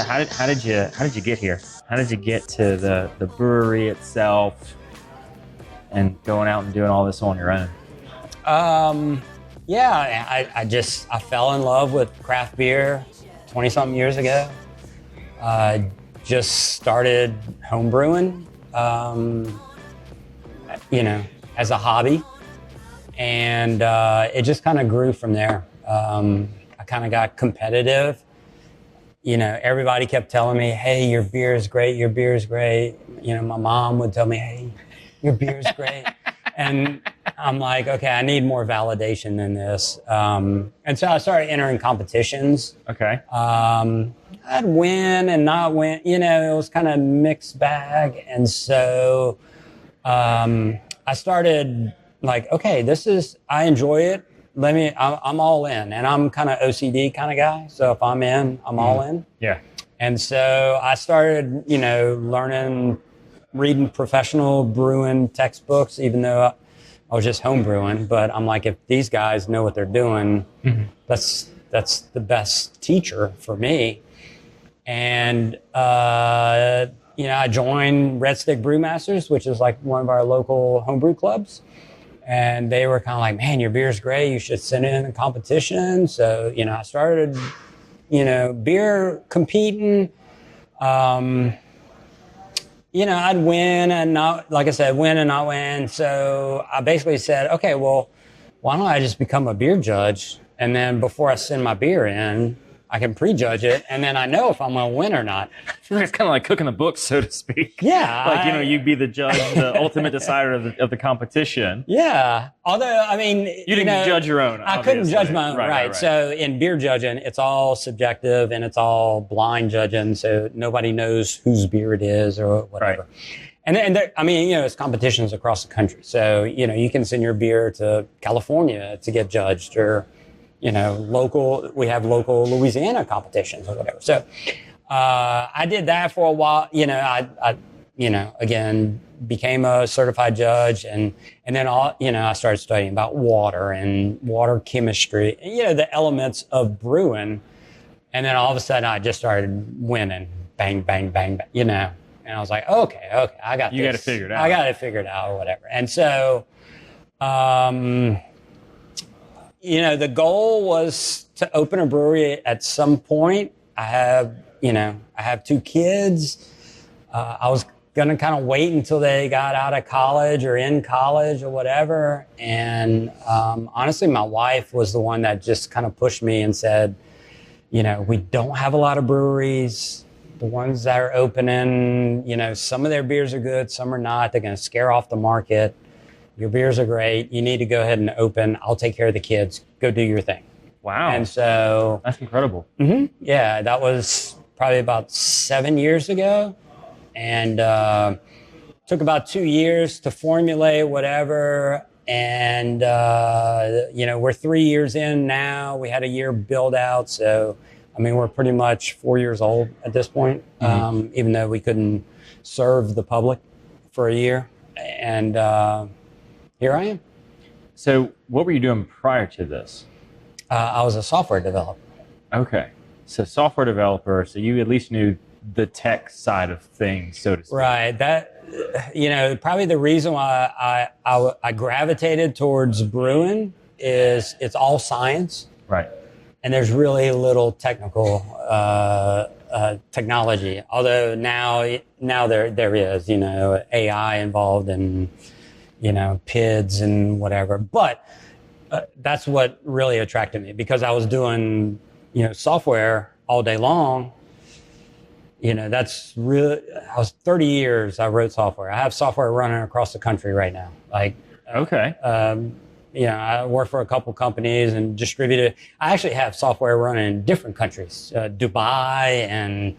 how did you get here? How did you get to the brewery itself and going out and doing all this on your own? I fell in love with craft beer 20-something years ago. Just started home brewing, as a hobby. And it just kind of grew from there. I kind of got competitive. Everybody kept telling me, hey, your beer is great, your beer is great. My mom would tell me, hey, your beer is great. And I'm like, okay, I need more validation than this. And so I started entering competitions. Okay. I'd win and not win. It was kind of mixed bag. And so I started like, okay, I enjoy it. I'm all in. And I'm kind of OCD kind of guy. So if I'm in, I'm all in. Yeah. And so I started, learning, reading professional brewing textbooks, even though I was just home brewing. But I'm like, if these guys know what they're doing, that's the best teacher for me. And, I joined Red Stick Brewmasters, which is like one of our local homebrew clubs. And they were kind of like, man, your beer's great. You should send it in a competition. So, I started, beer competing. I'd win and not, like I said, win and not win. So I basically said, okay, well, why don't I just become a beer judge? And then before I send my beer in, I can prejudge it, and then I know if I'm going to win or not. I feel like it's kind of like cooking the books, so to speak. Yeah. You'd be the judge, the ultimate decider of the competition. Yeah. Although, you didn't judge your own. I couldn't judge my own, right. So in beer judging, it's all subjective and it's all blind judging, so nobody knows whose beer it is or whatever. Right. And it's competitions across the country. So, you can send your beer to California to get judged, or we have local Louisiana competitions or whatever. So, I did that for a while. I again, became a certified judge, and then I started studying about water and water chemistry, the elements of brewing. And then all of a sudden I just started winning, bang, bang, bang, bang, and I was like, okay, I got this. You got to figure it out. I got to figure it out or whatever. And so, the goal was to open a brewery at some point. I have 2 kids. I was going to kind of wait until they got out of college or in college or whatever. And honestly, my wife was the one that just kind of pushed me and said, we don't have a lot of breweries. The ones that are opening, some of their beers are good, some are not. They're going to scare off the market. Your beers are great. You need to go ahead and open. I'll take care of the kids. Go do your thing. Wow. And so... That's incredible. Mm-hmm. Yeah, that was probably about 7 years ago. And took about 2 years to formulate whatever. And, we're 3 years in now. We had a year build out. So, we're pretty much 4 years old at this point, even though we couldn't serve the public for a year. And here I am. So what were you doing prior to this? I was a software developer. Okay. So software developer, so you at least knew the tech side of things, so to speak. Right. That, probably the reason why I gravitated towards brewing is it's all science. Right. And there's really little technical technology. Although now there is, AI involved and, PIDs and whatever. But that's what really attracted me, because I was doing, software all day long. That's really, I was 30 years I wrote software. I have software running across the country right now. Okay. I work for a couple companies and distributed. I actually have software running in different countries, Dubai and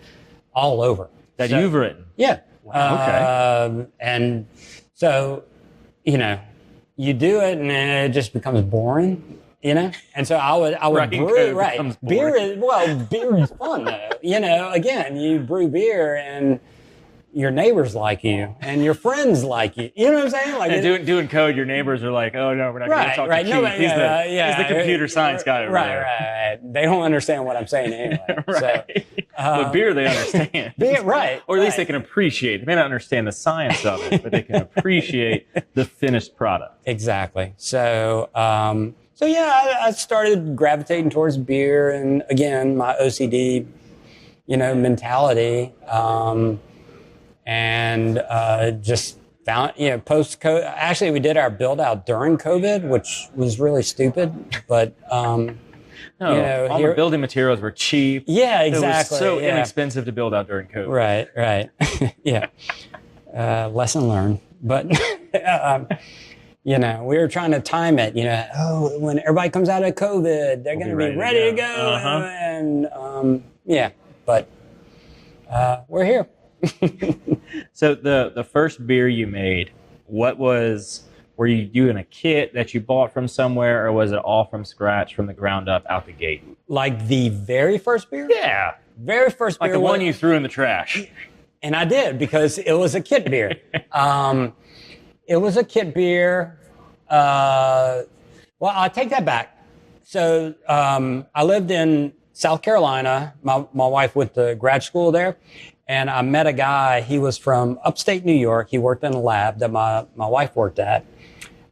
all over. That you've written? Yeah. Wow. Okay. And so, you do it and it just becomes boring, And so I would brew, right. Beer is fun though. Again, you brew beer and, your neighbors like you and your friends like you. You know what I'm saying? Like doing code, your neighbors are like, oh no, we're not going to talk to Keith. Nobody, he's the computer science guy. Right. They don't understand what I'm saying anyway. Right. But beer, they understand. Or at least they can appreciate. They may not understand the science of it, but they can appreciate the finished product. Exactly. So, I started gravitating towards beer, and again, my OCD, mentality, just found, post-COVID. Actually, we did our build out during COVID, which was really stupid, but, all the building materials were cheap. Yeah, exactly. It was so inexpensive to build out during COVID. Right. Yeah. Lesson learned. But, we were trying to time it, when everybody comes out of COVID, they're going to be ready to go. And, but we're here. So the first beer you made, were you doing a kit that you bought from somewhere, or was it all from scratch, from the ground up, out the gate? Like the very first beer? Yeah. Very first beer. Like the one you threw in the trash. And I did, because it was a kit beer. It was a kit beer. Well, I'll take that back. So I lived in South Carolina. My wife went to grad school there. And I met a guy. He was from upstate New York. He worked in a lab that my wife worked at.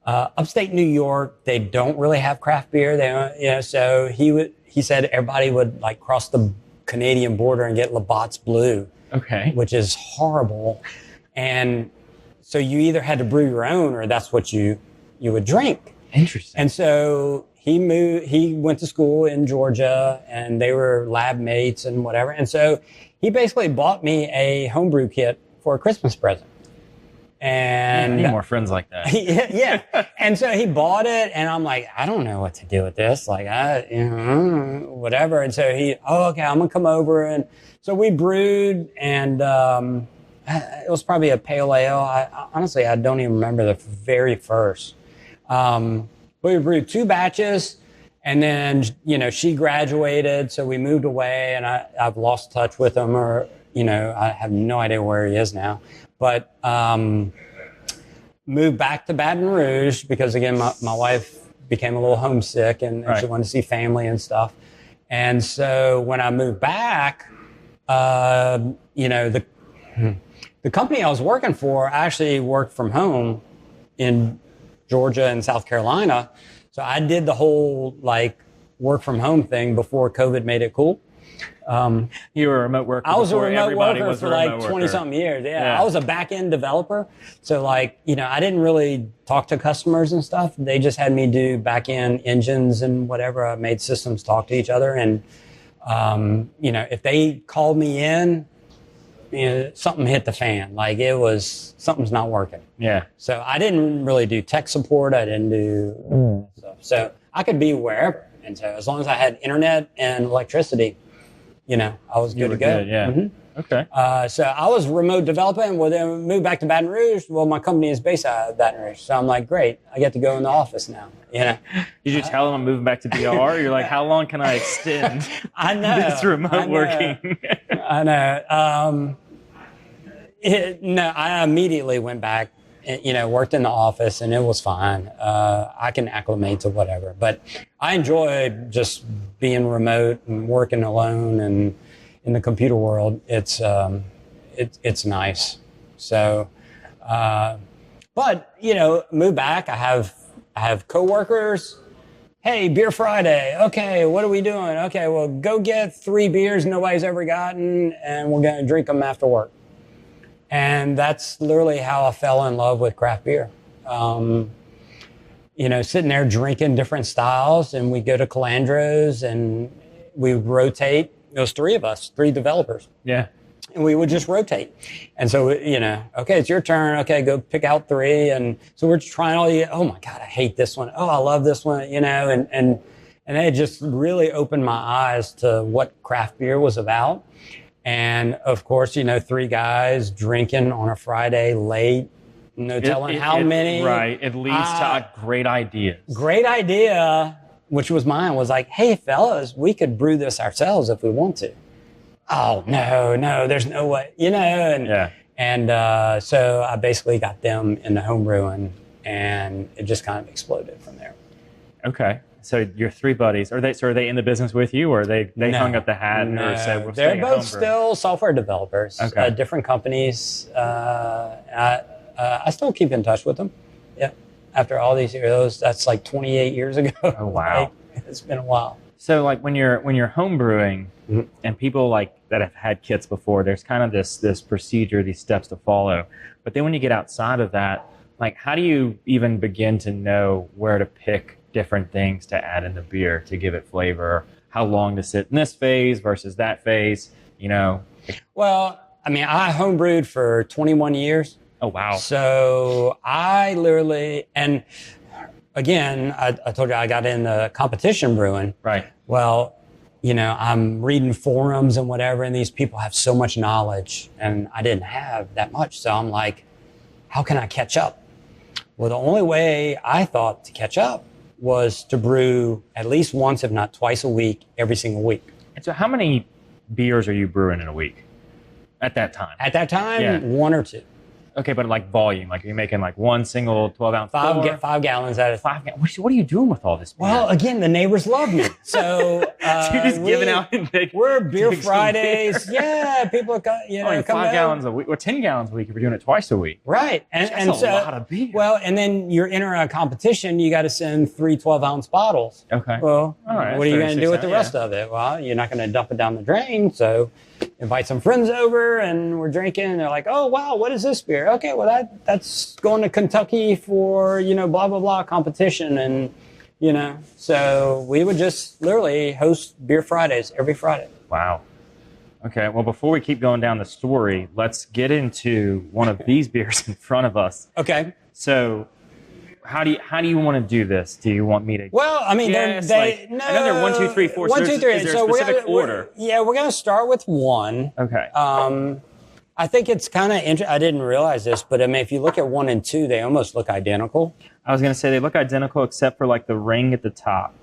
Upstate New York, they don't really have craft beer. They don't, so he said everybody would like cross the Canadian border and get Labatt's Blue. Okay. Which is horrible. And so you either had to brew your own, or that's what you would drink. Interesting. And so he went to school in Georgia, and they were lab mates and whatever. And so he basically bought me a homebrew kit for a Christmas present. And I need more friends like that. Yeah. And so he bought it, and I'm like, I don't know what to do with this. Like, whatever. And so okay, I'm going to come over. And so we brewed, and it was probably a pale ale. Honestly, I don't even remember the very first. We brewed 2 batches, and then, she graduated, so we moved away, and I've lost touch with him, or, I have no idea where he is now. But moved back to Baton Rouge because, again, my wife became a little homesick, and she wanted to see family and stuff. And so when I moved back, the company I was working for actually worked from home in Georgia and South Carolina. So I did the whole work from home thing before COVID made it cool. You were a remote worker. I was a remote worker for 20 something years. Yeah. I was a back end developer. So I didn't really talk to customers and stuff. They just had me do back end engines and whatever. I made systems talk to each other. And, if they called me in, something hit the fan. Something's not working. Yeah. So I didn't really do tech support. I didn't do stuff. So I could be wherever. And so as long as I had internet and electricity, I was good to go. Good, yeah. Mm-hmm. Okay. So I was remote developing. Well, then moved back to Baton Rouge. Well, my company is based out of Baton Rouge. So I'm like, great. I get to go in the office now. Did you tell them I'm moving back to DR? You're like, how long can I extend I know, this remote working? I know. I immediately went back, worked in the office, and it was fine. I can acclimate to whatever. But I enjoy just being remote and working alone, and in the computer world, it's nice. So, but move back. I have coworkers. Hey, Beer Friday. Okay, what are we doing? Okay, well, go get 3 beers nobody's ever gotten, and we're going to drink them after work. And that's literally how I fell in love with craft beer. Sitting there drinking different styles, and we go to Calandros, and we rotate. It was 3 of us, 3 developers. Yeah. And we would just rotate. And so, okay, it's your turn. Okay, go pick out 3. And so we're trying oh my God, I hate this one. Oh, I love this one, and it just really opened my eyes to what craft beer was about. And of course, 3 guys drinking on a Friday late, no telling how many. Right. It leads to great ideas. Great idea, which was mine, was like, hey, fellas, we could brew this ourselves if we want to. Oh, no, there's no way, And so I basically got them into home brewing, and it just kind of exploded from there. Okay. So your three buddies, are they in the business with you, or they No, hung up the hat no. or said, we're they're staying both home still software developers, Okay. Different companies. I still keep in touch with them. Yeah. After all these years, that's like 28 years ago. Oh, wow. Like, it's been a while. So like when you're home brewing Mhm. and people like that have had kits before, there's kind of this procedure, these steps to follow. But then when you get outside of that, like how do you even begin to know where to pick different things to add in the beer to give it flavor? How long to sit in this phase versus that phase, you know? Well, I mean, I homebrewed for 21 years. Oh, wow. So I literally, and again, I told you I got into competition brewing. Right. Well, you know, I'm reading forums and whatever, and these people have so much knowledge, and I didn't have that much. So I'm like, how can I catch up? Well, the only way I thought to catch up was to brew at least once, if not twice a week, every single week. And so how many beers are you brewing in a week at that time? At that time, Yeah. one or two. Okay, but like volume, like you're making like one single 12-ounce pour? 5 gallons at a time. What are you doing with all this beer? Well, again, the neighbors love me. So, So you're just giving out in big, we're Beer big Fridays. beer. Yeah, people come, Only 5 gallons a week, or 10 gallons a week if you're doing it twice a week. Right. That's a lot of beer. Well, and then you're entering a competition, you got to send 3 12-ounce bottles. Okay. Well, All right, what are you going to do with the 36 rest of it? Well, you're not going to dump it down the drain. So invite some friends over and we're drinking. And they're like, oh, wow, what is this beer? Okay, well, that's going to Kentucky for, you know, blah, blah, blah competition. And, you know, so we would just literally host Beer Fridays every Friday. Wow. Okay, well, before we keep going down the story, let's get into one of these beers in front of us. Okay. So how do you want to do this? Do you want me to? Well, I mean, no. I know they're 1, 2, 3, 4. 1, So 2, 3. Is there So a specific order? we're going to start with one. Okay. I think it's kind of interesting. I didn't realize this, but I mean, if you look at 1 and 2, they almost look identical. I was going to say they look identical except for like the ring at the top.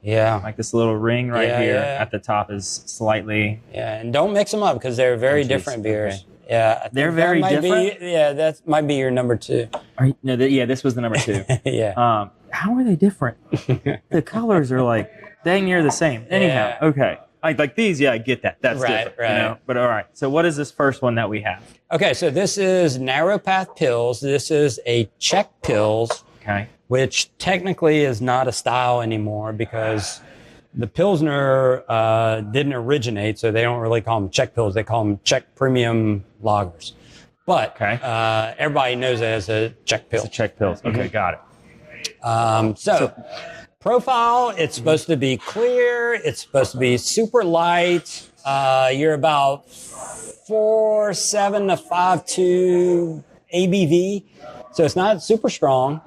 Yeah. Like this little ring right here Yeah. at the top is slightly. Yeah, and don't mix them up because they're very Oh, geez. different beers. Okay. Yeah, I think They're that very might different? That might be your number 2. Yeah, this was the number 2. Yeah. How are they different? The colors are like dang near the same. Anyhow, Yeah. okay. Like these, yeah, I get that. That's Right, different. right. You know? But all right. So what is this first one that we have? Okay, so this is Narrow Path Pils. This is a Czech Pils, Okay. which technically is not a style anymore because the Pilsner didn't originate, so they don't really call them Czech Pils. They call them Czech Premium Lagers. But Okay. everybody knows it as a Czech Pils. It's a Czech Pils. Okay, got it. So profile, it's supposed to be clear. It's supposed to be super light. You're about 4.7 to 5.2 ABV. So it's not super strong.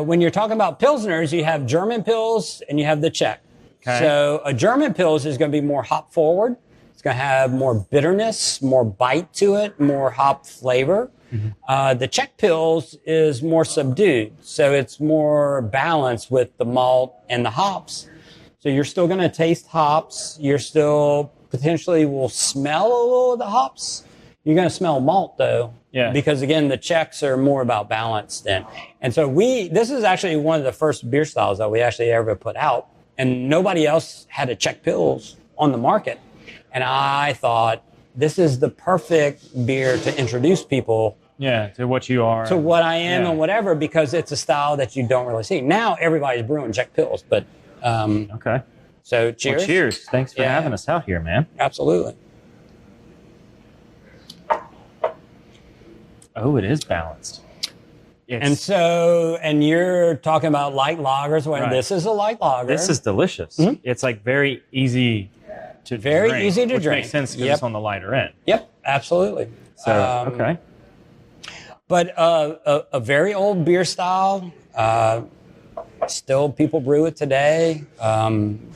When you're talking about Pilsners, you have German Pils and you have the Czech. Okay. So a German Pils is going to be more hop forward. It's going to have more bitterness, more bite to it, more hop flavor. The Czech Pils is more subdued. So it's more balanced with the malt and the hops. So you're still going to taste hops. You're still potentially will smell a little of the hops. You're going to smell malt though. Yeah. Because again, the Czechs are more about balance then. And so this is actually one of the first beer styles that we actually ever put out. And nobody else had a Czech Pils on the market. And I thought this is the perfect beer to introduce people Yeah, to what you are. to what I am Yeah. and whatever, because it's a style that you don't really see. Now everybody's brewing Czech Pils, but Okay. so cheers. Well, cheers. Thanks for Yeah. having us out here, man. Absolutely. Oh, it is balanced. And you're talking about light lagers. Well, Right. this is a light lager. This is delicious. It's like very easy to Very drink, easy to which drink. makes sense because Yep. it's on the lighter end. Yep, absolutely. So okay. But a very old beer style. Still, people brew it today. I'm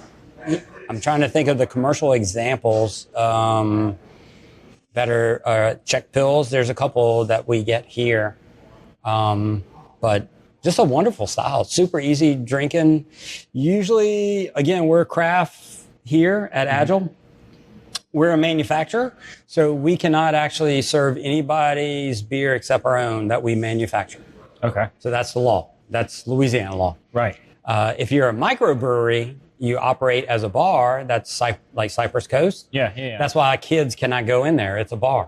trying to think of the commercial examples that are Czech Pils. There's a couple that we get here. But just a wonderful style. Super easy drinking. Usually, again, we're craft here at Agile. we're a manufacturer, so we cannot actually serve anybody's beer except our own that we manufacture. Okay. So that's the law. That's Louisiana law. Right. If you're a microbrewery, you operate as a bar. That's like Cypress Coast. Yeah. That's why kids cannot go in there. It's a bar.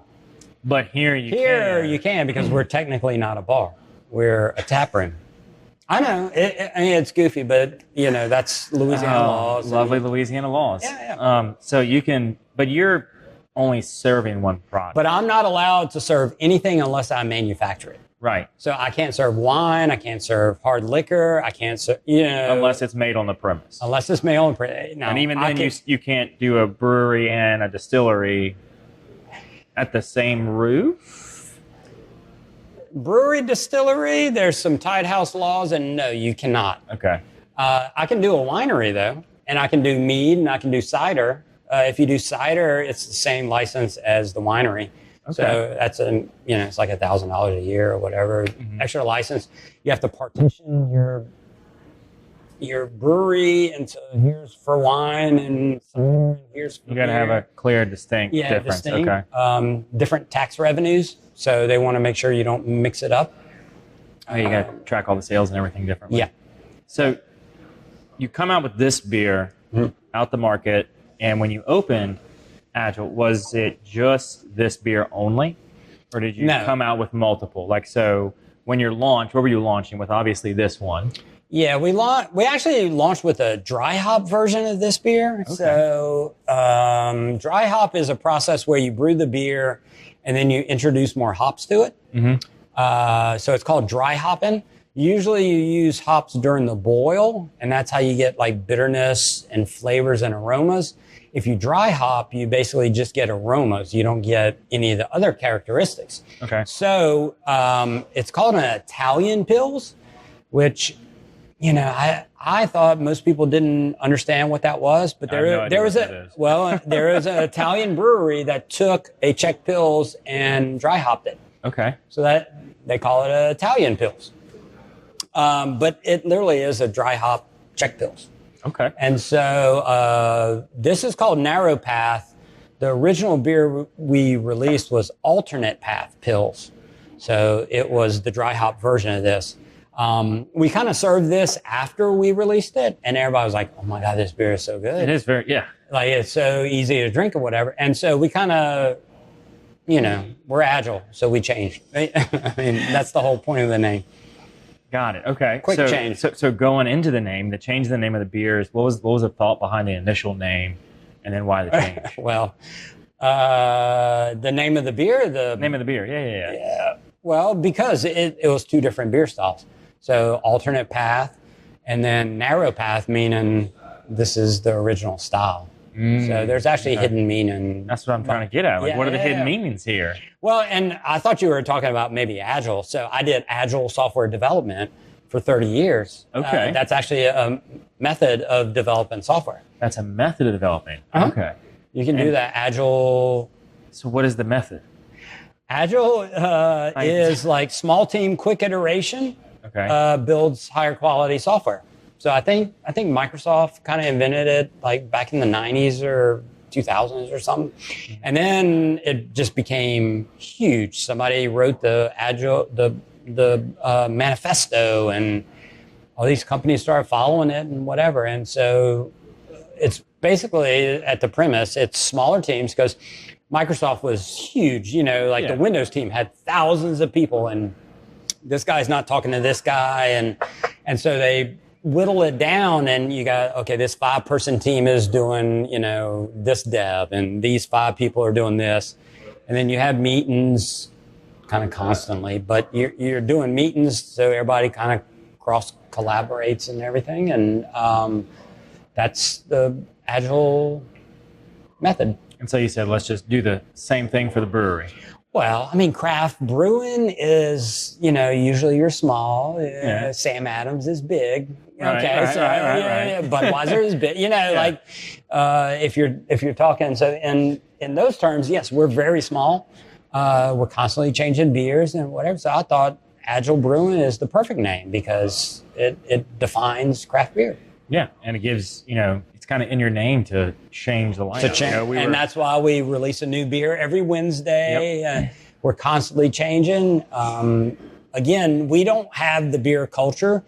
But here you can because we're technically not a bar. We're a tap room. I know. I mean, it's goofy, but, that's Louisiana laws. Lovely Louisiana laws. Yeah. So you can, but you're only serving one product. But I'm not allowed to serve anything unless I manufacture it. Right. So I can't serve wine. I can't serve hard liquor. I can't serve, unless it's made on the premise. Unless it's made on the premise. And even then, you can't do a brewery and a distillery at the same roof? Brewery, distillery, there's some tied house laws, and no, you cannot. Okay. I can do a winery, though, and I can do mead, and I can do cider. If you do cider, it's the same license as the winery. Okay. So that's it's like $1,000 a year or whatever. Mm-hmm. Extra license. You have to partition your brewery into here's for wine and here's for you got to have a clear, distinct difference. Okay. Different tax revenues. So they want to make sure you don't mix it up. Oh, you got to track all the sales and everything differently. Yeah. So you come out with this beer out the market, and when you opened Agile, was it just this beer only? Or did you come out with multiple? Like, so when you're launched, what were you launching with? Obviously this one. Yeah, we actually launched with a dry hop version of this beer. Okay. So dry hop is a process where you brew the beer and then you introduce more hops to it. Mm-hmm. So it's called dry hopping. Usually you use hops during the boil, and that's how you get like bitterness and flavors and aromas. If you dry hop, you basically just get aromas. You don't get any of the other characteristics. Okay. So it's called an Italian Pils, which, I thought most people didn't understand what that was, but there was an Italian brewery that took a Czech Pils and dry hopped it. Okay. So that they call it an Italian Pils. But it literally is a dry hop Czech Pils. Okay. And so this is called Narrow Path. The original beer we released was Alternate Path Pils. So it was the dry hop version of this. We kind of served this after we released it, and everybody was like, oh my God, this beer is so good. It is very, yeah. Like, it's so easy to drink or whatever. And so we kind of, we're agile, so we changed. Right? I mean, that's the whole point of the name. Got it. Okay. Quick change. So going into the name, the change in the name of the beers, what was the thought behind the initial name, and then why the change? Well, the name of the beer, name of the beer. Yeah. Well, because it was two different beer styles. So Alternate Path, and then Narrow Path, meaning this is the original style. So there's actually hidden meaning. That's what I'm trying to get at. Like, what are the hidden meanings here? Well, and I thought you were talking about maybe Agile. So I did Agile software development for 30 years. Okay. That's actually a method of developing software. That's a method of development. Uh-huh. Okay. You can do that Agile. So what is the method? Agile is like small team, quick iteration. Okay. Builds higher quality software. So I think Microsoft kind of invented it like back in the 90s or 2000s or something. And then it just became huge. Somebody wrote the Agile, the manifesto, and all these companies started following it and whatever. And so it's basically at the premise, it's smaller teams because Microsoft was huge. The Windows team had thousands of people, and this guy's not talking to this guy. And so they whittle it down, and you got, okay, this 5-person team is doing, this dev, and these 5 people are doing this. And then you have meetings kind of constantly, but you're doing meetings so everybody kind of cross collaborates and everything. And that's the Agile method. And so you said, let's just do the same thing for the brewery. Well, I mean, craft brewing is, usually you're small. Sam Adams is big. Right. Budweiser is big. If you're talking, so in those terms, yes, we're very small. We're constantly changing beers and whatever. So I thought Agile Brewing is the perfect name because it defines craft beer. Yeah, and it gives, it's kind of in your name to change the lineup. And that's why we release a new beer every Wednesday. Yep. We're constantly changing. Again, we don't have the beer culture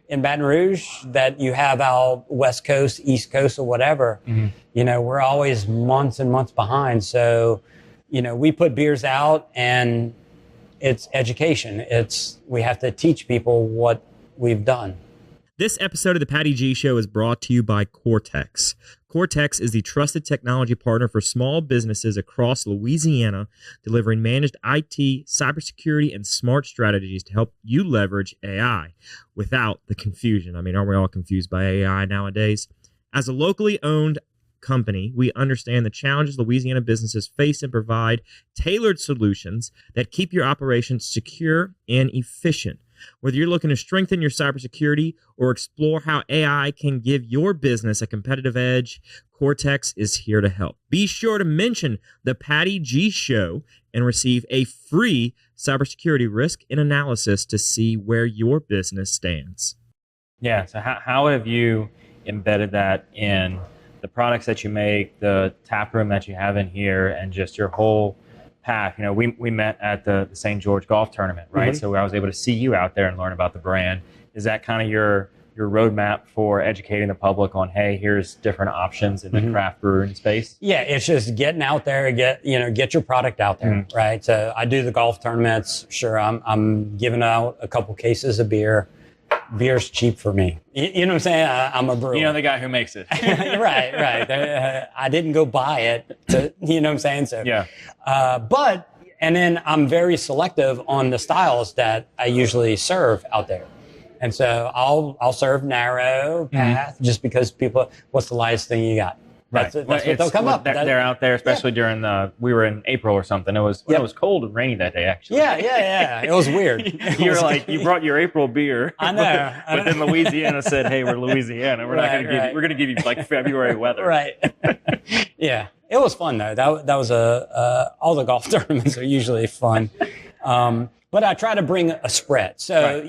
in Baton Rouge that you have out West Coast, East Coast, or whatever. Mm-hmm. We're always months and months behind. So, we put beers out and it's education. We have to teach people what we've done. This episode of the Patty G Show is brought to you by Cortex. Cortex is the trusted technology partner for small businesses across Louisiana, delivering managed IT, cybersecurity, and smart strategies to help you leverage AI without the confusion. I mean, aren't we all confused by AI nowadays? As a locally owned company, we understand the challenges Louisiana businesses face and provide tailored solutions that keep your operations secure and efficient. Whether you're looking to strengthen your cybersecurity or explore how AI can give your business a competitive edge, Cortex is here to help. Be sure to mention the Patty G Show and receive a free cybersecurity risk and analysis to see where your business stands. Yeah, so how have you embedded that in the products that you make, the tap room that you have in here, and just your whole path? We met at the St. George golf tournament, right? Mm-hmm. So I was able to see you out there and learn about the brand. Is that kind of your roadmap for educating the public on, hey, here's different options in the craft brewing space? Yeah, it's just getting out there, get your product out there, right? So I do the golf tournaments. Sure, I'm giving out a couple cases of beer. Beer's cheap for me. You know what I'm saying? I'm a brewer. The guy who makes it. Right. I didn't go buy it. You know what I'm saying? So, yeah. And then I'm very selective on the styles that I usually serve out there. And so I'll serve narrow path just because people, what's the lightest thing you got? That's what they'll come up. They're out there, especially during we were in April or something. It was cold and rainy that day, actually. Yeah. It was weird. You brought your April beer. I know. But then Louisiana said, hey, we're Louisiana. We're not going to give you, we're going to give you like February weather. Right. Yeah. It was fun though. That was all the golf tournaments are usually fun. But I try to bring a spread. So,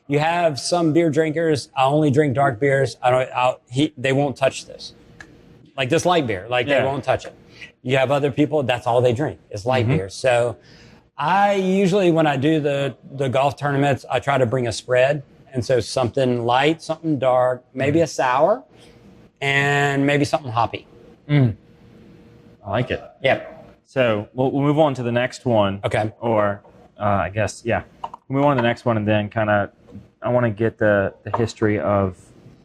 you have some beer drinkers. I only drink dark beers. They won't touch this. Like this light beer, they won't touch it. You have other people, that's all they drink is light beer. So I usually, when I do the golf tournaments, I try to bring a spread. And so something light, something dark, maybe a sour, and maybe something hoppy. I like it. Yep. So we'll move on to the next one. Okay. Or I guess, we'll move on to the next one and then I want to get the history of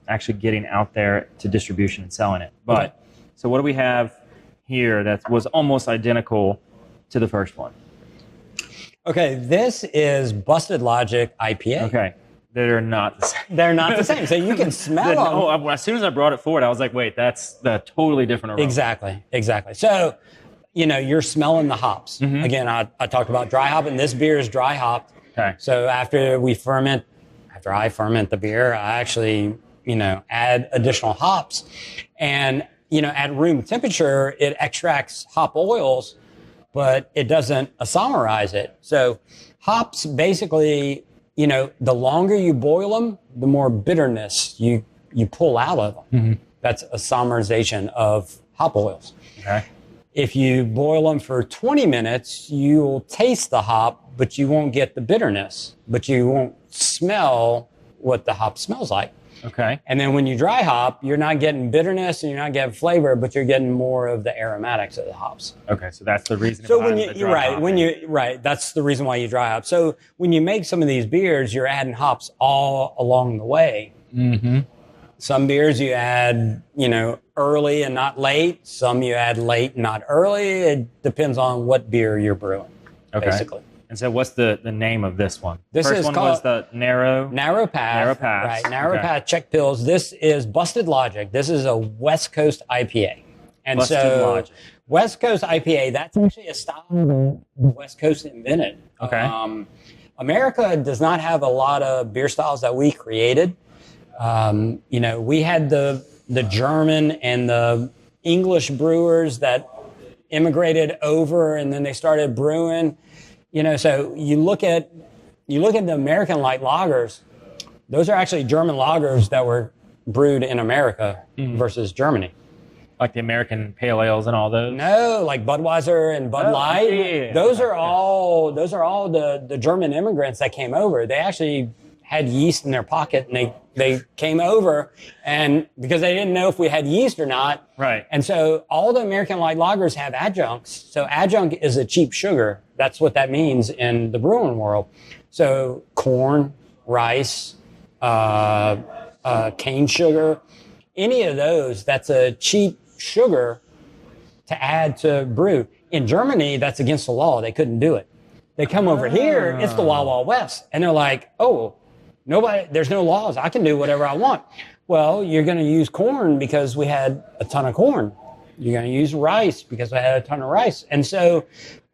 actually getting out there to distribution and selling it. But so what do we have here that was almost identical to the first one? Okay, this is Busted Logic IPA. Okay, they're not the same. They're not the same. So you can smell them. As soon as I brought it forward, I was like, wait, that's the totally different aroma. Exactly. So, you're smelling the hops. Mm-hmm. Again, I talked about dry hopping. This beer is dry hopped. Okay. So after I ferment the beer, I actually add additional hops. And, at room temperature, it extracts hop oils, but it doesn't isomerize it. So hops basically, the longer you boil them, the more bitterness you pull out of them. Mm-hmm. That's isomerization of hop oils. Okay. If you boil them for 20 minutes, you'll taste the hop, but you won't get the bitterness, but you won't smell what the hop smells like. Okay. And then when you dry hop, you're not getting bitterness and you're not getting flavor, but you're getting more of the aromatics of the hops. Okay, so that's the reason. So that's the reason why you dry hop. So when you make some of these beers, you're adding hops all along the way. Mm-hmm. Some beers you add, early and not late. Some you add late, not early. It depends on what beer you're brewing, basically. And so what's the name of this one? This First is one called was the Narrow Path. Right, Narrow Path Czech Pills. This is Busted Logic. This is a West Coast IPA. And Logic. West Coast IPA, that's actually a style the West Coast invented. Okay. America does not have a lot of beer styles that we created. We had the German and the English brewers that immigrated over and then they started brewing. So you look at the American light lagers, those are actually German lagers that were brewed in America versus Germany. Like the American pale ales and all those? No, like Budweiser and Bud Light. Yeah. Those are all the German immigrants that came over. They actually had yeast in their pocket, and they came over, and because they didn't know if we had yeast or not. Right. And so all the American light lagers have adjuncts. So adjunct is a cheap sugar. That's what that means in the brewing world. So corn, rice, cane sugar, any of those, that's a cheap sugar to add to brew. In Germany, that's against the law. They couldn't do it. They come over here, it's the Wild Wild West. And they're like, oh, there's no laws. I can do whatever I want. Well, you're going to use corn because we had a ton of corn. You're going to use rice because we had a ton of rice. And so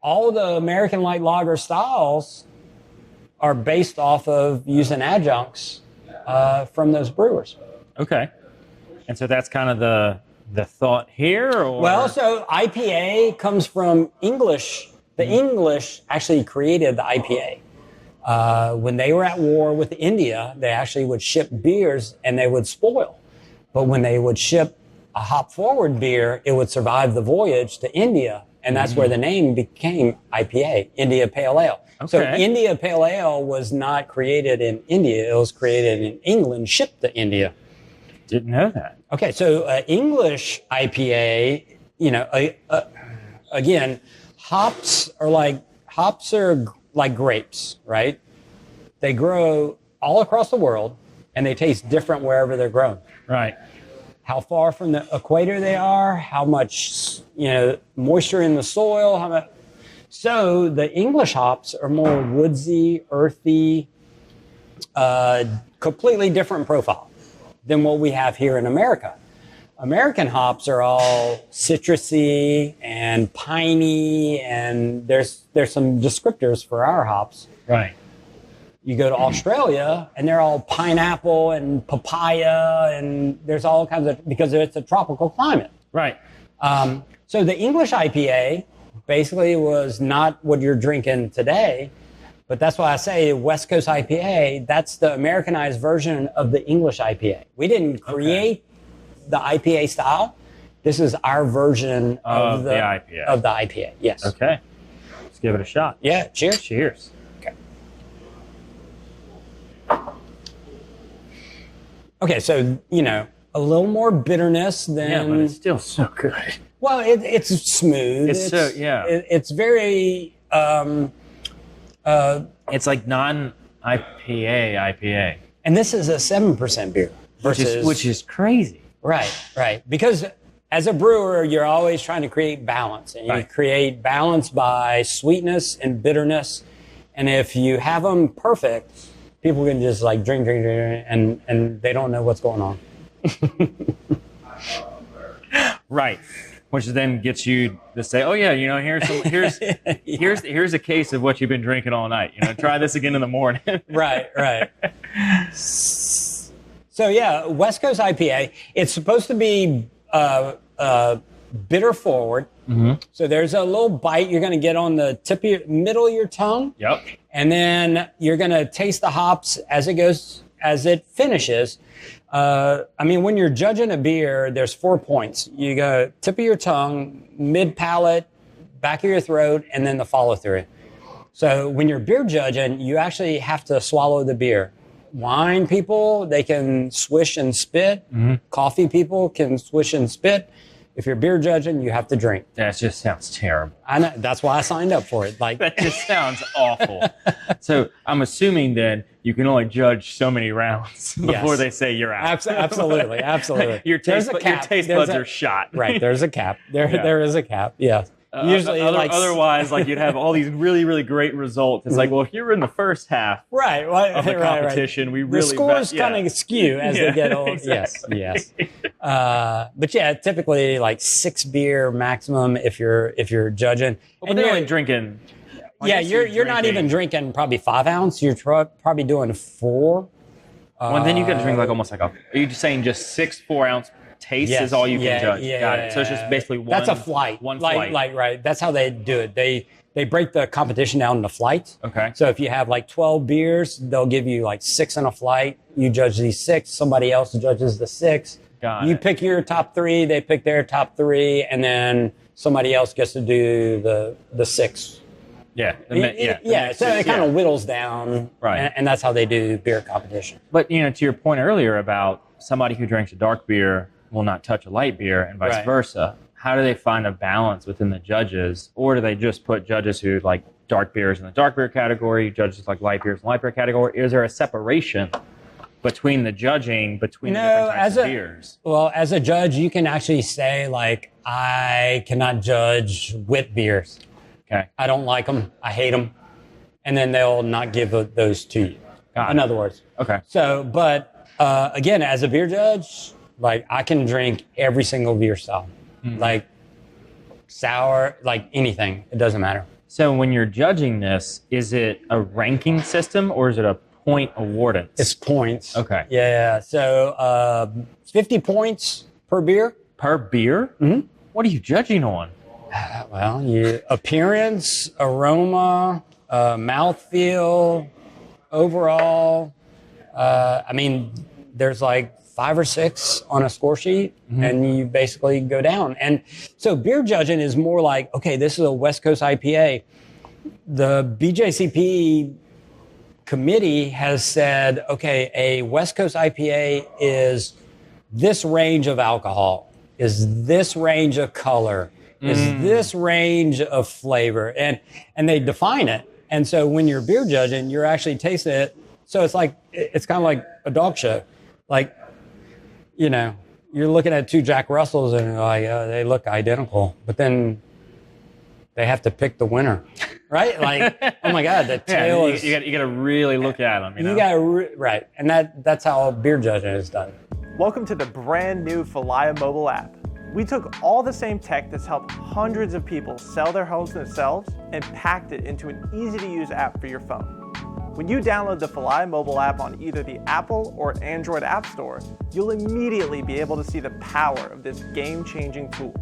all the American light lager styles are based off of using adjuncts from those brewers. Okay. And so that's kind of the thought here? Or? Well, so IPA comes from English. The English actually created the IPA. When they were at war with India, they actually would ship beers and they would spoil. But when they would ship a hop-forward beer, it would survive the voyage to India. And that's where the name became IPA, India Pale Ale. Okay. So India Pale Ale was not created in India. It was created in England, shipped to India. Didn't know that. Okay, so English IPA, again, hops are like grapes, right? They grow all across the world, and they taste different wherever they're grown. Right. How far from the equator they are, how much moisture in the soil. So the English hops are more woodsy, earthy, completely different profile than what we have here in America. American hops are all citrusy and piney, and there's some descriptors for our hops. Right. You go to Australia, and they're all pineapple and papaya, and there's all kinds of, because it's a tropical climate. Right. So the English IPA basically was not what you're drinking today, but that's why I say West Coast IPA, that's the Americanized version of the English IPA. We didn't create the IPA style. This is our version of the IPA. Of the IPA, yes. Okay. Let's give it a shot. Yeah, cheers. Cheers. Okay, so, a little more bitterness than... Yeah, but it's still so good. Well, it's smooth. It's very... it's like non-IPA. And this is a 7% beer. Which is crazy. Right. Because as a brewer, you're always trying to create balance. And you create balance by sweetness and bitterness. And if you have them perfect, people can just like drink, and they don't know what's going on. Right. Which then gets you to say, oh yeah, here's a case of what you've been drinking all night. Try this again in the morning. Right. So yeah, West Coast IPA. It's supposed to be bitter forward. Mm-hmm. So there's a little bite you're going to get on the middle of your tongue. Yep. And then you're going to taste the hops as it finishes. When you're judging a beer, there's 4 points. You go tip of your tongue, mid palate, back of your throat, and then the follow through. So when you're beer judging, you actually have to swallow the beer. Wine people, they can swish and spit. Mm-hmm. Coffee people can swish and spit. If you're beer judging, you have to drink. That just sounds terrible. I know. That's why I signed up for it. That just sounds awful. So I'm assuming then you can only judge so many rounds before they say you're out. Absolutely. Your taste buds are shot. Right. There's a cap. There is a cap. Yeah. Usually, otherwise, you'd have all these really, really great results. It's like, well, if you were in the first half of the competition, we really... The scores kind of skew as they get old. Exactly. Yes. But yeah, typically 6 beer maximum if you're judging. Well, and you're only drinking... You're not even drinking probably 5 ounce. You're probably doing 4. Well, then you got to drink almost are you just saying just 6 4-ounce taste is all you can judge? Got it. So it's just basically one. That's a flight. One flight. Right. That's how they do it. They they break the competition down into flights. Okay. So if you have like 12 beers, they'll give you like 6 in a flight. You judge these 6. Somebody else judges the 6. You pick your top 3. They pick their top 3, and then somebody else gets to do the 6. Yeah. So it kind of whittles down, right? And that's how they do beer competition. But to your point earlier about somebody who drinks a dark beer will not touch a light beer, and vice versa. How do they find a balance within the judges, or do they just put judges who like dark beers in the dark beer category, judges like light beers in the light beer category? Is there a separation between the judging between the different types of beers? Well, as a judge, you can actually say like, I cannot judge wit beers. Okay. I don't like them. I hate them. And then they'll not give those to you. In other words. Okay. So, but again, as a beer judge, like I can drink every single beer style. Like sour, like anything. It doesn't matter. So when you're judging this, is it a ranking system or is it a point awardance? It's points. Okay. Yeah. So 50 points per beer. Per beer? Mm-hmm. What are you judging on? Well, appearance, aroma, mouthfeel, overall. I mean, there's like 5 or 6 on a score sheet, and you basically go down. And so beer judging is more like, okay, this is a West Coast IPA. The BJCP committee has said, okay, a West Coast IPA is this range of alcohol, is this range of color, is this range of flavor, and they define it. And so when you're beer judging, you're actually tasting it. So it's kind of like a dog show. Like, you're looking at 2 Jack Russells and you're like, they look identical, but then they have to pick the winner, right? Like, oh my God, the tail is. You got to really look at them. You got to right, and that's how beer judging is done. Welcome to the brand new Falaya mobile app. We took all the same tech that's helped hundreds of people sell their homes themselves and packed it into an easy-to-use app for your phone. When you download the Falaya mobile app on either the Apple or Android App Store, you'll immediately be able to see the power of this game-changing tool.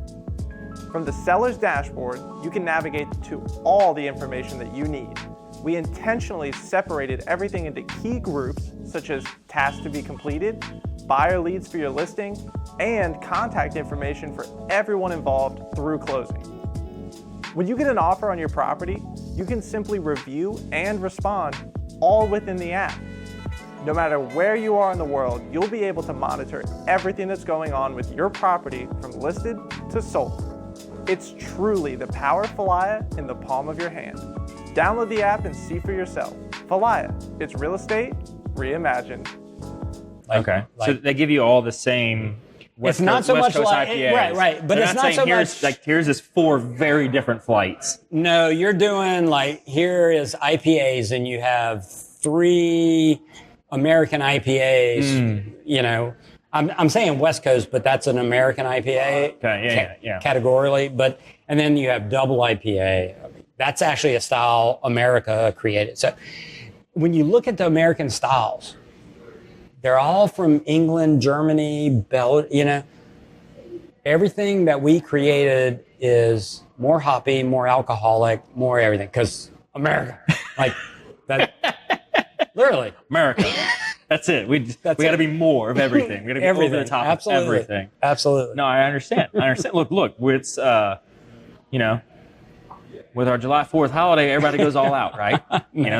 From the seller's dashboard, you can navigate to all the information that you need. We intentionally separated everything into key groups, such as tasks to be completed, buyer leads for your listing, and contact information for everyone involved through closing. When you get an offer on your property, you can simply review and respond all within the app. No matter where you are in the world, you'll be able to monitor everything that's going on with your property from listed to sold. It's truly the power of Falaya in the palm of your hand. Download the app and see for yourself. Falaya, it's real estate reimagined. So they give you all the same West Coast IPAs. Right. But it's not so much. Here's this 4 very different flights. No, you're doing here is IPAs, and you have 3 American IPAs. I'm saying West Coast, but that's an American IPA. Okay, categorically. And then you have double IPA. That's actually a style America created. So when you look at the American styles, they're all from England, Germany, Belgium. Everything that we created is more hoppy, more alcoholic, more everything. Because America, like that, literally America. That's it. We got to be more of everything. We got to be over the top of everything. Absolutely. No, I understand. Look. It's with our July 4th holiday, everybody goes all out, right?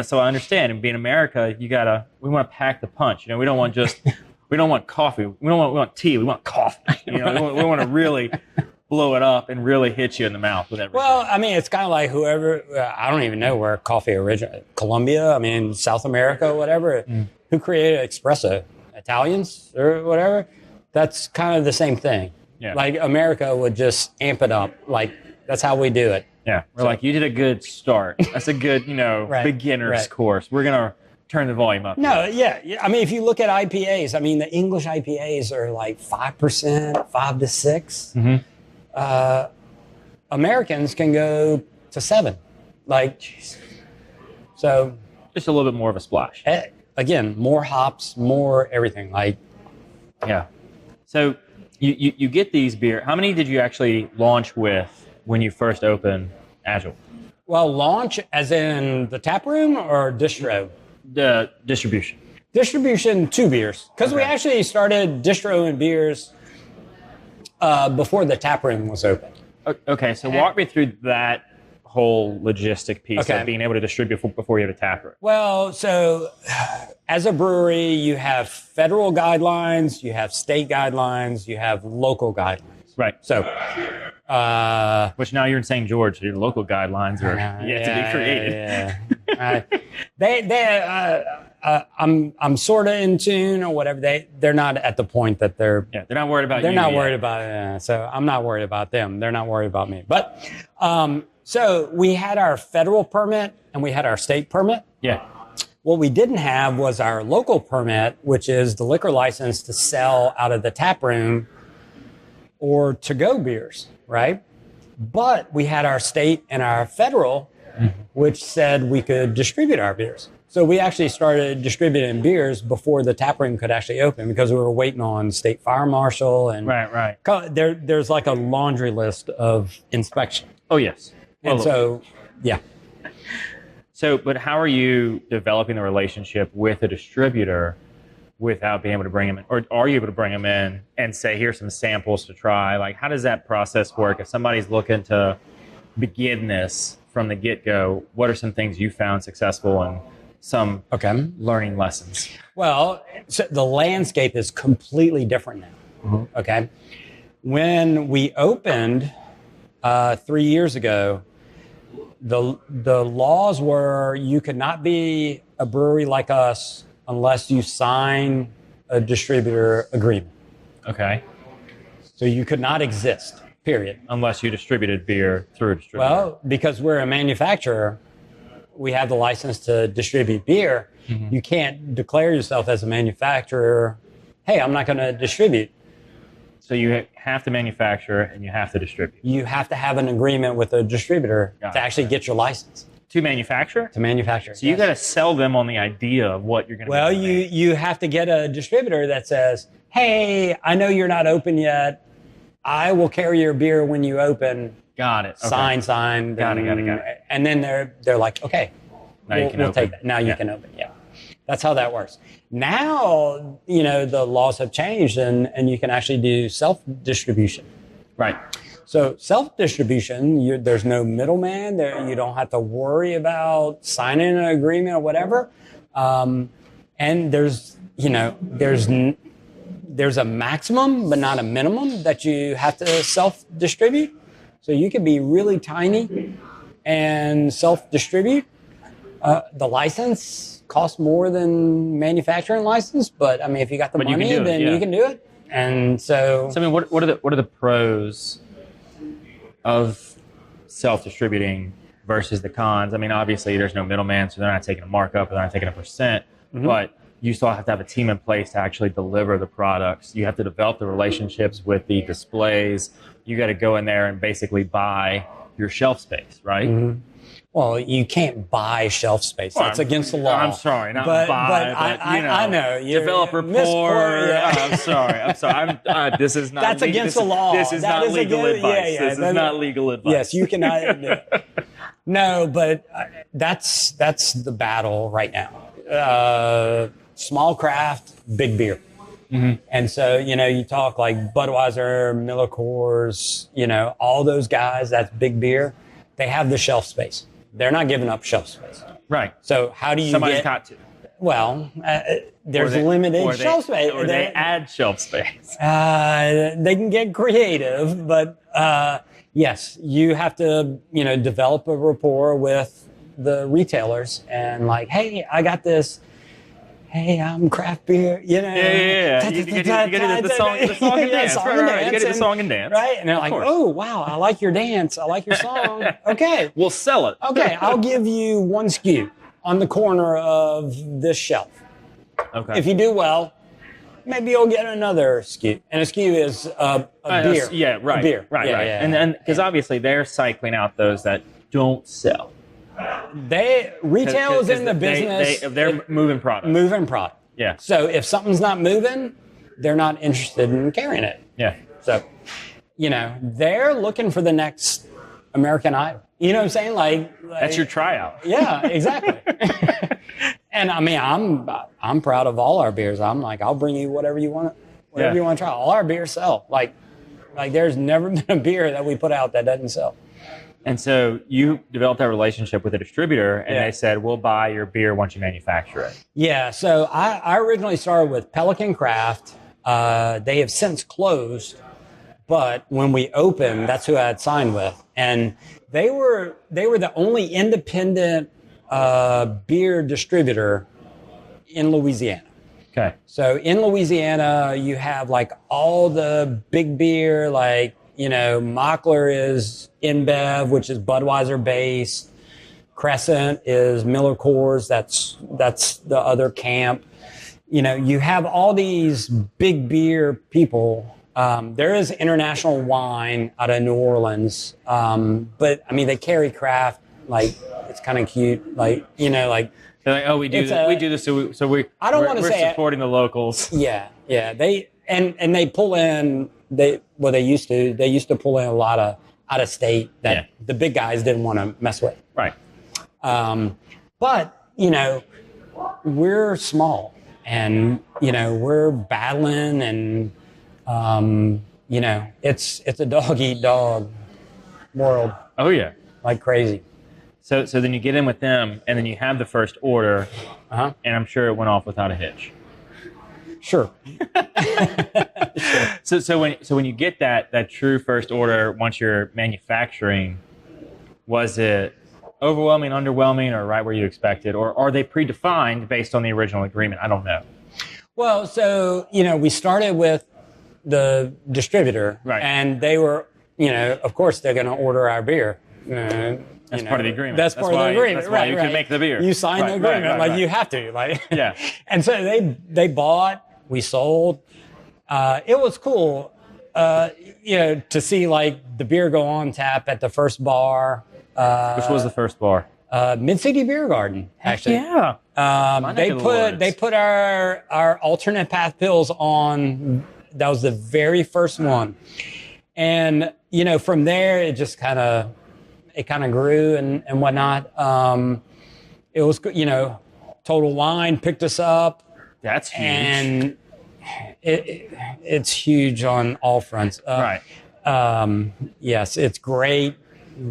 So I understand. And being America, we want to pack the punch. We don't want coffee. We want tea. We want coffee. We want to really blow it up and really hit you in the mouth with everything. Well, it's kind of like whoever, I don't even know where coffee originated. Colombia, South America, whatever. Who created espresso? Italians or whatever? That's kind of the same thing. Yeah. Like America would just amp it up. Like that's how we do it. Yeah, we're you did a good start. That's a good, beginner's course. We're going to turn the volume up. No, yeah. If you look at IPAs, the English IPAs are like 5%, 5 to 6. Mm-hmm. Americans can go to 7. So. Just a little bit more of a splash. Again, more hops, more everything. Yeah. So you get these beer. How many did you actually launch with when you first opened Agile? Well, launch as in the tap room or distro? The distribution. Distribution, 2 beers. Because we actually started distro and beers before the tap room was open. Okay, so walk me through that whole logistic piece of being able to distribute before you have a tap room. Well, so as a brewery, you have federal guidelines, you have state guidelines, you have local guidelines. Right. So, which now you're in St. George, so your local guidelines are yet to be created. I'm sort of in tune or whatever. They're not at the point that they're not worried about. They're not worried about. So I'm not worried about them. They're not worried about me. But so we had our federal permit and we had our state permit. Yeah. What we didn't have was our local permit, which is the liquor license to sell out of the tap room or to-go beers, right? But we had our state and our federal, which said we could distribute our beers. So we actually started distributing beers before the tap room could actually open because we were waiting on state fire marshal and right. There's like a laundry list of inspection. Oh yes, and so yeah. So, but how are you developing the relationship with a distributor without being able to bring them in, or are you able to bring them in and say, here's some samples to try? Like, how does that process work? If somebody's looking to begin this from the get-go, what are some things you found successful and some learning lessons? Well, so the landscape is completely different now. Okay. When we opened 3 years ago, the laws were you could not be a brewery like us unless you sign a distributor agreement. Okay. So you could not exist, period. Unless you distributed beer through a distributor. Well, because we're a manufacturer, we have the license to distribute beer. You can't declare yourself as a manufacturer, hey, I'm not going to distribute. So you have to manufacture and you have to distribute. You have to have an agreement with a distributor to actually get your license. To manufacture? To manufacture. So you got to sell them on the idea of what you're going to Well, you have to get a distributor that says, hey, I know you're not open yet. I will carry your beer when you open. Got it. Okay. Sign. Got it. And then they're like, okay, now you can open. Take that. Now you can open. Yeah. That's how that works. Now, the laws have changed and you can actually do self-distribution. Right. So self-distribution, there's no middleman there. You don't have to worry about signing an agreement or whatever. And there's a maximum, but not a minimum that you have to self-distribute. So you can be really tiny and self-distribute. The license costs more than manufacturing license, but I mean, if you got the money, then you can do it. And so I mean, what are the pros of self-distributing versus the cons? I mean, obviously there's no middleman, so they're not taking a markup, they're not taking a percent, but you still have to have a team in place to actually deliver the products. You have to develop the relationships with the displays. You got to go in there and basically buy your shelf space, right? Well, you can't buy shelf space. That's against the law. I'm sorry, not buy, but I know. Develop rapport. I'm sorry. This is not. That's against the law. This is not legal advice. This is not legal advice. Yes, you cannot. No, but that's the battle right now. Small craft, big beer. And so, you talk like Budweiser, Miller Coors, all those guys, that's big beer. They have the shelf space. They're not giving up shelf space. Right. So how do you Somebody's got to. Well, there's limited shelf space. Or they add shelf space. They can get creative, but yes, you have to, develop a rapport with the retailers and like, hey, I got this. Hey, I'm craft beer, Yeah. You get the song and dance. Right. You get the song and dance. Right. And they're like, oh, wow, I like your dance. I like your song. Okay. We'll sell it. Okay. I'll give you one SKU on the corner of this shelf. Okay. If you do well, maybe you'll get another SKU. And a SKU is a beer. Yeah, right. A beer. Right. And because obviously they're cycling out those that don't sell. Retail is in the business. They're moving product. Moving product. Yeah. So if something's not moving, they're not interested in carrying it. Yeah. So, they're looking for the next American Idol. You know what I'm saying? Like that's your tryout. Yeah, exactly. And I mean, I'm proud of all our beers. I'm like, I'll bring you whatever you want to try. All our beers sell. Like there's never been a beer that we put out that doesn't sell. And so you developed that relationship with a distributor, and they said, we'll buy your beer once you manufacture it. Yeah. So I originally started with Pelican Craft. They have since closed, but when we opened, that's who I had signed with, and they were the only independent beer distributor in Louisiana. Okay. So in Louisiana, you have like all the big beer, like, you know, Mockler is InBev, which is Budweiser based. Crescent is Miller Coors. That's the other camp. You know, you have all these big beer people. There is International Wine out of New Orleans. But I mean, they carry craft. Like, it's kind of cute. Like, you know, like, they're like, oh, we do this, so we're supporting the locals. Yeah, yeah. They pull in. They used to pull in a lot of out of state that the big guys didn't want to mess with. Right. But you know, we're small, and you know, we're battling, and you know, it's a dog eat dog world. Oh yeah, like crazy. So then you get in with them, and then you have the first order, and I'm sure it went off without a hitch. Sure. So when you get that true first order, once you're manufacturing, was it overwhelming, underwhelming, or right where you expected, or are they predefined based on the original agreement? I don't know. Well, so you know, we started with the distributor, right, and they were, you know, of course they're going to order our beer. That's part of the agreement. That's part of the agreement. That's why you can make the beer. You sign the agreement, like you have to, like. Yeah. And so they bought, we sold. It was cool, you know, to see like the beer go on tap at the first bar. Which was the first bar? Mid-City Beer Garden, actually. Yeah. They put our alternate path pills on. That was the very first one, and you know, from there it just kind of grew and whatnot. It was, you know, Total Wine picked us up. That's huge. And it's huge on all fronts. Right. Yes, it's great.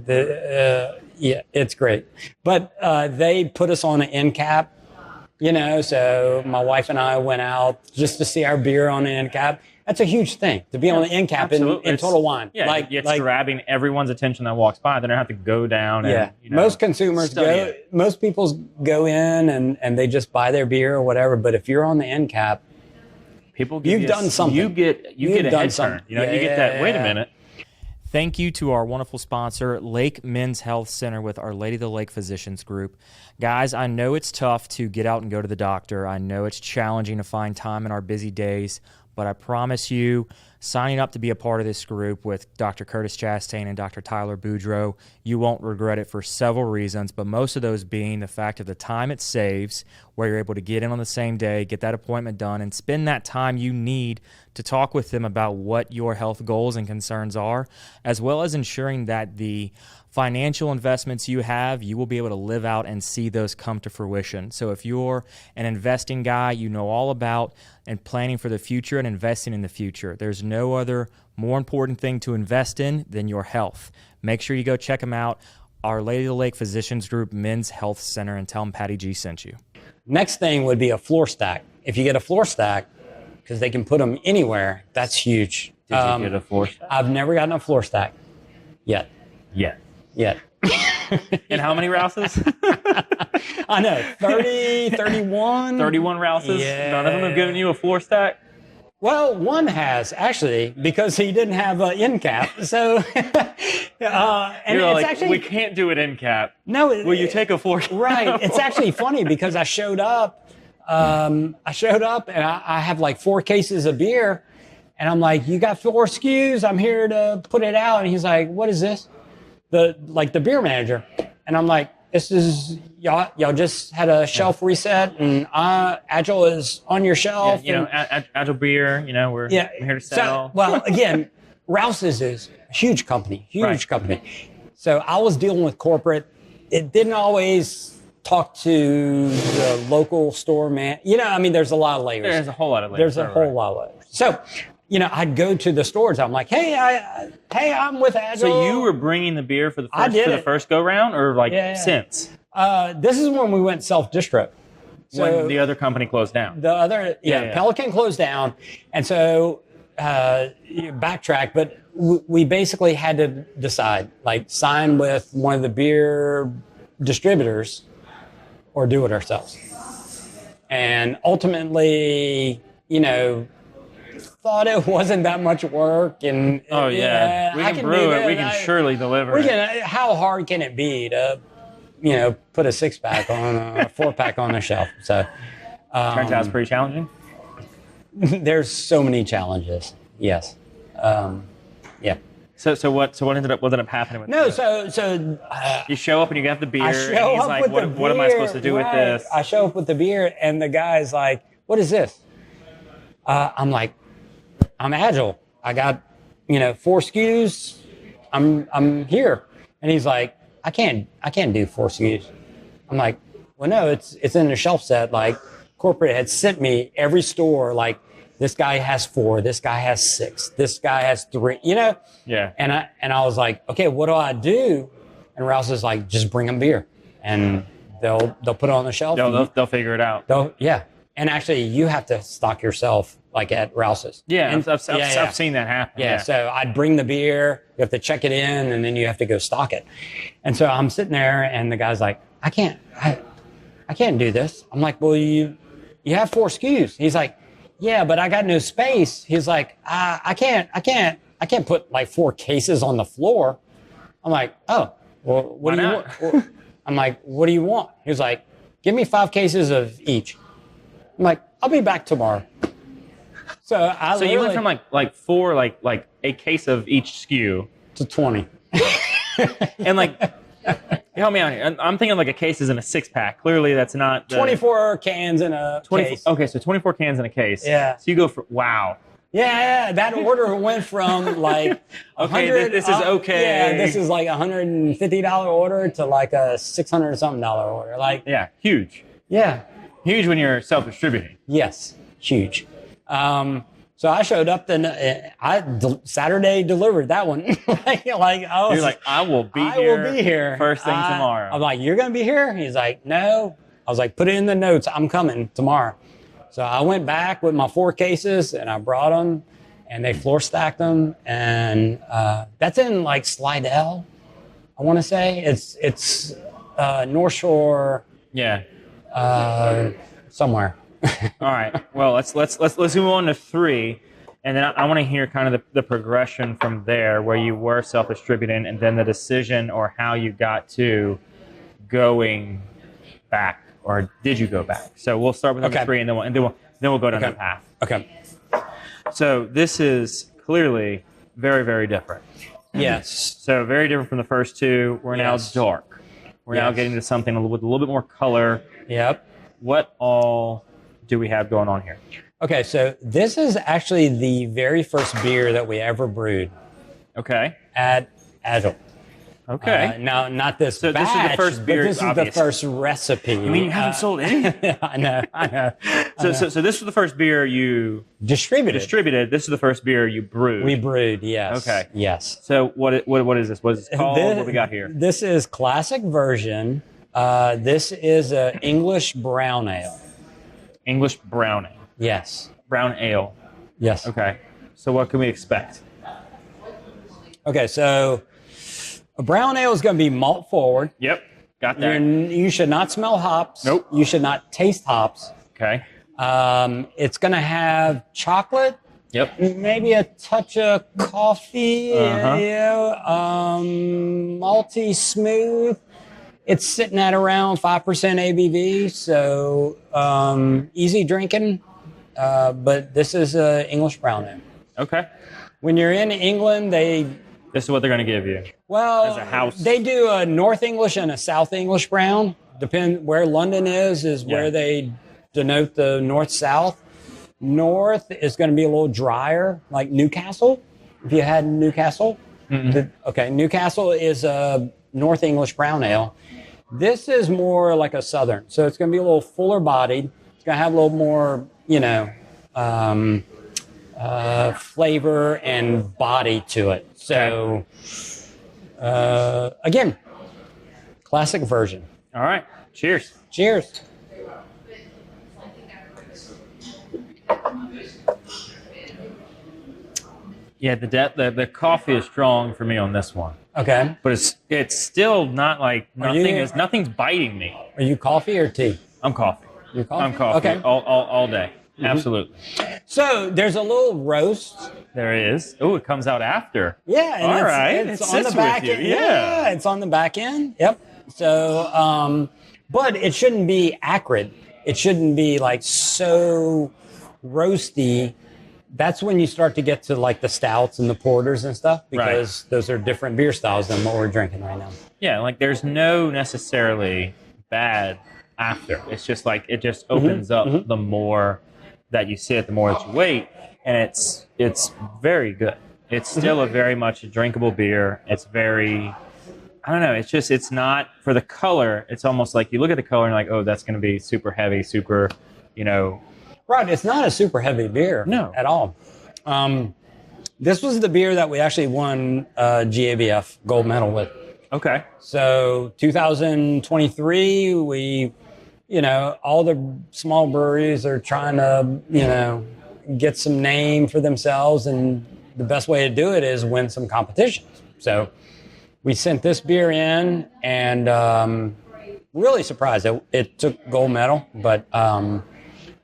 It's great. But they put us on an end cap, you know, so my wife and I went out just to see our beer on the end cap. That's a huge thing, to be on the end cap in Total Wine. Yeah, like it's grabbing everyone's attention that walks by. They don't have to go down. And, you know, most consumers most people go in and they just buy their beer or whatever. But if you're on the end cap, you've done something. You get a head turn. You know, you get that. Wait a minute. Thank you to our wonderful sponsor, Lake Men's Health Center with Our Lady of the Lake Physicians Group. Guys, I know it's tough to get out and go to the doctor. I know it's challenging to find time in our busy days. But I promise you, signing up to be a part of this group with Dr. Curtis Chastain and Dr. Tyler Boudreau, you won't regret it for several reasons, but most of those being the fact of the time it saves, where you're able to get in on the same day, get that appointment done, and spend that time you need to talk with them about what your health goals and concerns are, as well as ensuring that the financial investments you have, you will be able to live out and see those come to fruition. So if you're an investing guy, you know all about and planning for the future and investing in the future. There's no other more important thing to invest in than your health. Make sure you go check them out. Our Lady of the Lake Physicians Group Men's Health Center, and tell them Patty G sent you. Next thing would be a floor stack. If you get a floor stack, because they can put them anywhere, that's huge. Did you get a floor stack? I've never gotten a floor stack yet. And how many Rouses? I know, 30, 31. 31 Rouses? Yeah. None of them have given you a floor stack? Well, one has, actually, because he didn't have an end cap. So, and you're it's like, actually, we can't do an end cap. No. Will you take a floor? Right. It's actually funny because I showed up and I have like 4 cases of beer. And I'm like, you got 4 SKUs? I'm here to put it out. And he's like, what is this? The beer manager. And I'm like, this is, y'all just had a shelf reset, and Agile is on your shelf. Yeah, you know, Agile Beer, you know, we're here to sell. So, well, again, Rouse's is a huge company, company. So I was dealing with corporate. It didn't always talk to the local store man. There's a lot of layers. There's a whole lot of layers. There's a whole lot of layers. So, I'd go to the stores. I'm like, hey, I'm with Agile. So you were bringing the beer for the first go round, or since? This is when we went self-distro. So when the other company closed down. Pelican closed down, and so you backtrack, but we basically had to decide, sign with one of the beer distributors or do it ourselves. And ultimately, thought it wasn't that much work. And we can brew it. We can surely deliver it. How hard can it be to, put a 6-pack on a 4-pack on the shelf? So turns out it's pretty challenging. There's so many challenges. Yes. Yeah. So what ended up happening with you show up and you have the beer and he's like, what am I supposed to do with this? I show up with the beer and the guy's like, what is this? I'm like, I'm Agile. I got, 4 SKUs. I'm here. And he's like, I can't do 4 SKUs. I'm like, well, no, it's in the shelf set. Corporate had sent me every store, this guy has 4, this guy has 6, this guy has 3, Yeah. And I was like, okay, what do I do? And Rouse is like, just bring them beer, and they'll put it on the shelf. They'll figure it out. And actually, you have to stock yourself at Rouse's. Yeah, and I've seen that happen. Yeah, so I'd bring the beer, you have to check it in, and then you have to go stock it. And so I'm sitting there, and the guy's like, I can't do this. I'm like, well, you have 4 SKUs. He's like, yeah, but I got no space. He's like, I can't put 4 cases on the floor. I'm like, oh, well, what do you want? I'm like, what do you want? He was like, give me 5 cases of each. I'm like, I'll be back tomorrow. So you went from 4, a case of each SKU to 20. And help me out here. I'm thinking a case is in a 6-pack. Clearly, that's not 24 cans in a case. Okay, so 24 cans in a case. Yeah. So you go for wow. Yeah. That order went from okay, this is okay. Yeah, this is $150 order to a $600 something order. Yeah, huge. Yeah. Huge when you're self-distributing. Yes, huge. So I showed up, Saturday delivered that one. You're like, I will be here first thing tomorrow. I'm like, you're going to be here? He's like, no. I was like, put it in the notes. I'm coming tomorrow. So I went back with my 4 cases and I brought them and they floor stacked them. And that's in Slidell, I want to say. It's North Shore. Yeah. Somewhere. All right. Well, let's move on to 3, and then I want to hear kind of the progression from there, where you were self-distributing, and then the decision or how you got to going back, or did you go back? So we'll start with number 3, and then we'll go down the path. Okay. So this is clearly very, very different. Yes. So very different from the first 2. We're now dark. We're now getting to something with a little bit more color. Yep. What all do we have going on here? Okay, so this is actually the very first beer that we ever brewed. Okay. At Agile. Okay. Now, not this batch, this is the first beer, but this is the first recipe. I mean, you haven't sold any. I know. So this was the first beer you distributed. This is the first beer you brewed. We brewed, yes. Okay. Yes. So what is this? What is it called? What do we got here? This is classic version. This is an English brown ale. English brown ale. Yes. Brown ale. Yes. Okay. So what can we expect? Okay, so a brown ale is going to be malt forward. Yep. Got that. You should not smell hops. Nope. You should not taste hops. Okay. It's going to have chocolate. Yep. Maybe a touch of coffee. Malty, smooth. It's sitting at around 5% ABV, so easy drinking. But this is English brown ale. Okay. When you're in England, this is what they're going to give you. Well, as a house. They do a North English and a South English brown. Depend where London is where they denote the north-south. North is going to be a little drier, like Newcastle. If you had Newcastle, Newcastle is a North English brown ale. This is more like a Southern, so it's going to be a little fuller bodied. It's going to have a little more, flavor and body to it. So, again, classic version. All right. Cheers. Cheers. Yeah, the coffee is strong for me on this one. Okay. But it's still not like nothing's biting me. Are you coffee or tea? I'm coffee. You're coffee? I'm coffee. Okay. All day. Mm-hmm. Absolutely. So there's a little roast. There is. Oh, it comes out after. Yeah. And all right. It's on the back end. Yeah. It's on the back end. Yep. So, but it shouldn't be acrid. It shouldn't be like so roasty. That's when you start to get to like the stouts and the porters and stuff, because those are different beer styles than what we're drinking right now. Yeah, like there's no necessarily bad after. It's just like it just opens up the more that you sit, the more that you wait, and it's very good. It's still a very much a drinkable beer. It's very, I don't know, it's not, for the color, it's almost like you look at the color and you're like, oh, that's going to be super heavy, super, Right, it's not a super heavy beer at all. This was the beer that we actually won GABF gold medal with. Okay. So 2023, we, all the small breweries are trying to, get some name for themselves, and the best way to do it is win some competitions. So we sent this beer in, and really surprised. It took gold medal, but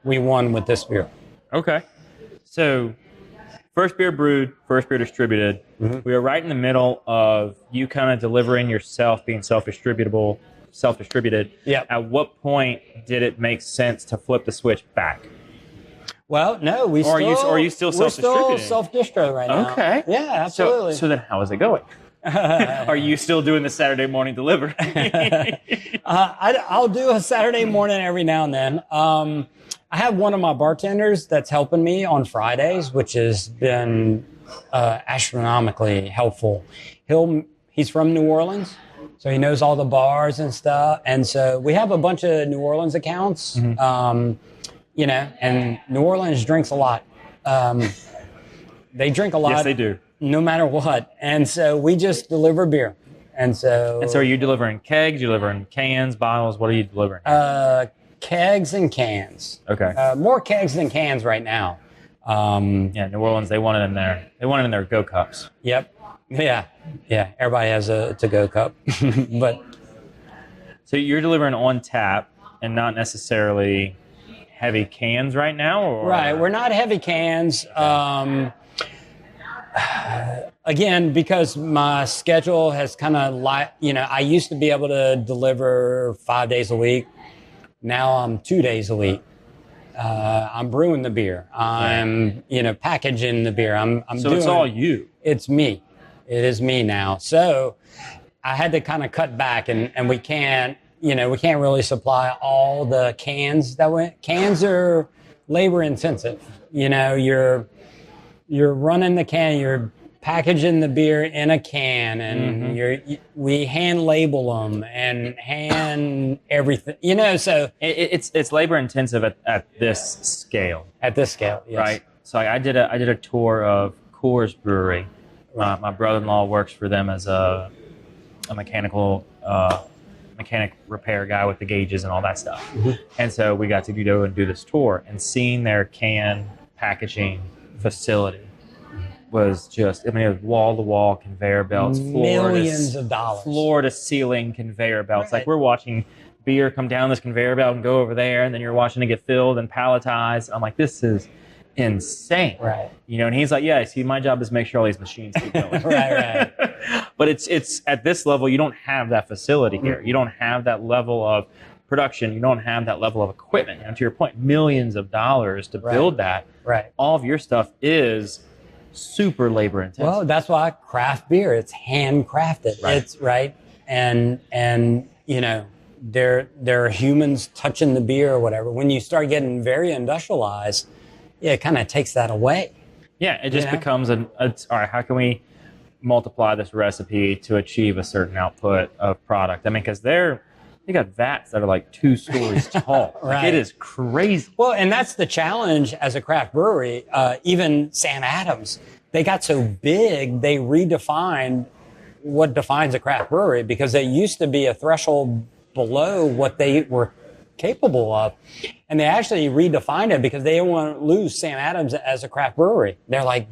we won with this beer. Okay. So first beer brewed, first beer distributed. Mm-hmm. We were right in the middle of you kind of delivering yourself, being self-distributed. Yeah. At what point did it make sense to flip the switch back? Well, no, are you still self-distributing? We're still self-distro right now. Okay. Yeah, absolutely. So then how is it going? Are you still doing the Saturday morning delivery? I'll do a Saturday morning every now and then. I have one of my bartenders that's helping me on Fridays, which has been astronomically helpful. He's from New Orleans, so he knows all the bars and stuff. And so we have a bunch of New Orleans accounts, and New Orleans drinks a lot. They drink a lot. Yes, they do. No matter what. And so we just deliver beer. And so are you delivering kegs? You delivering cans, bottles? What are you delivering? Kegs and cans. Okay. More kegs than cans right now. New Orleans, they want it in there. They want it in their Go Cups. Yep. Yeah. Everybody has a to-go cup. But so you're delivering on tap and not necessarily heavy cans right now? Or? Right. We're not heavy cans. Again, because my schedule has kind of I used to be able to deliver 5 days a week. Now I'm 2 days a week. I'm brewing the beer. I'm, packaging the beer. So it's all you. It's me. It is me now. So I had to kind of cut back, and we can't really supply all the cans cans are labor intensive. You're running the can, you're packaging the beer in a can, and we hand label them and hand everything. So it's labor intensive at this scale. At this scale, yes. Right. So I did a tour of Coors Brewery. My brother-in-law works for them as a mechanic repair guy with the gauges and all that stuff. And so we got to go and do this tour, and seeing their can packaging facility was just, it was wall-to-wall conveyor belts, millions of dollars, floor-to-ceiling conveyor belts. Right. Like we're watching beer come down this conveyor belt and go over there, and then you're watching it get filled and palletized. I'm like, this is insane. Right. And he's like, yeah, see, my job is to make sure all these machines keep going. right. But it's at this level, you don't have that facility here. You don't have that level of production. You don't have that level of equipment. To your point, millions of dollars to build that. Right. All of your stuff is super labor intensive. Well, that's why craft beer, it's handcrafted. Right. It's right. And there are humans touching the beer or whatever. When you start getting very industrialized, it kind of takes that away. Yeah, it just becomes all right, how can we multiply this recipe to achieve a certain output of product? I mean, because they got vats that are like 2 stories tall. Right. Like, it is crazy. Well, and that's the challenge as a craft brewery. Even Sam Adams, they got so big, they redefined what defines a craft brewery, because they used to be a threshold below what they were capable of. And they actually redefined it because they didn't want to lose Sam Adams as a craft brewery. They're like,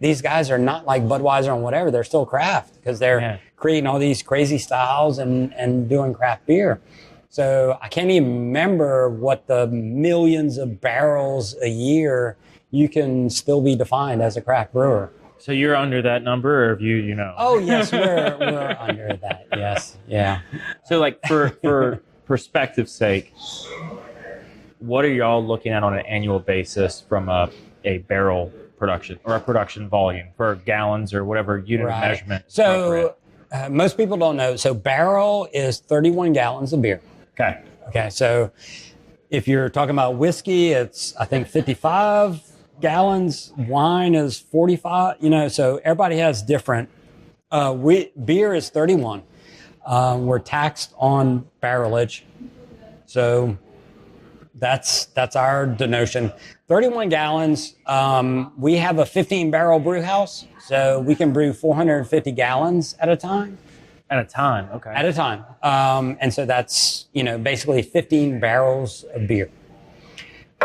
these guys are not like Budweiser and whatever. They're still craft because they're creating all these crazy styles and doing craft beer. So I can't even remember what the millions of barrels a year you can still be defined as a craft brewer. So you're under that number, or have you know? Oh, yes, we're under that. Yes. Yeah. So like for perspective's sake, what are y'all looking at on an annual basis from a barrel production or a production volume for gallons or whatever unit of measurement? So most people don't know. So barrel is 31 gallons of beer. Okay. So if you're talking about whiskey, it's, I think, 55 gallons. Wine is 45, so everybody has different. Beer is 31. We're taxed on barrelage. So that's our denotion. 31 gallons. We have a 15 barrel brew house, so we can brew 450 gallons at a time. At a time, okay. At a time. And so that's, basically 15 barrels of beer.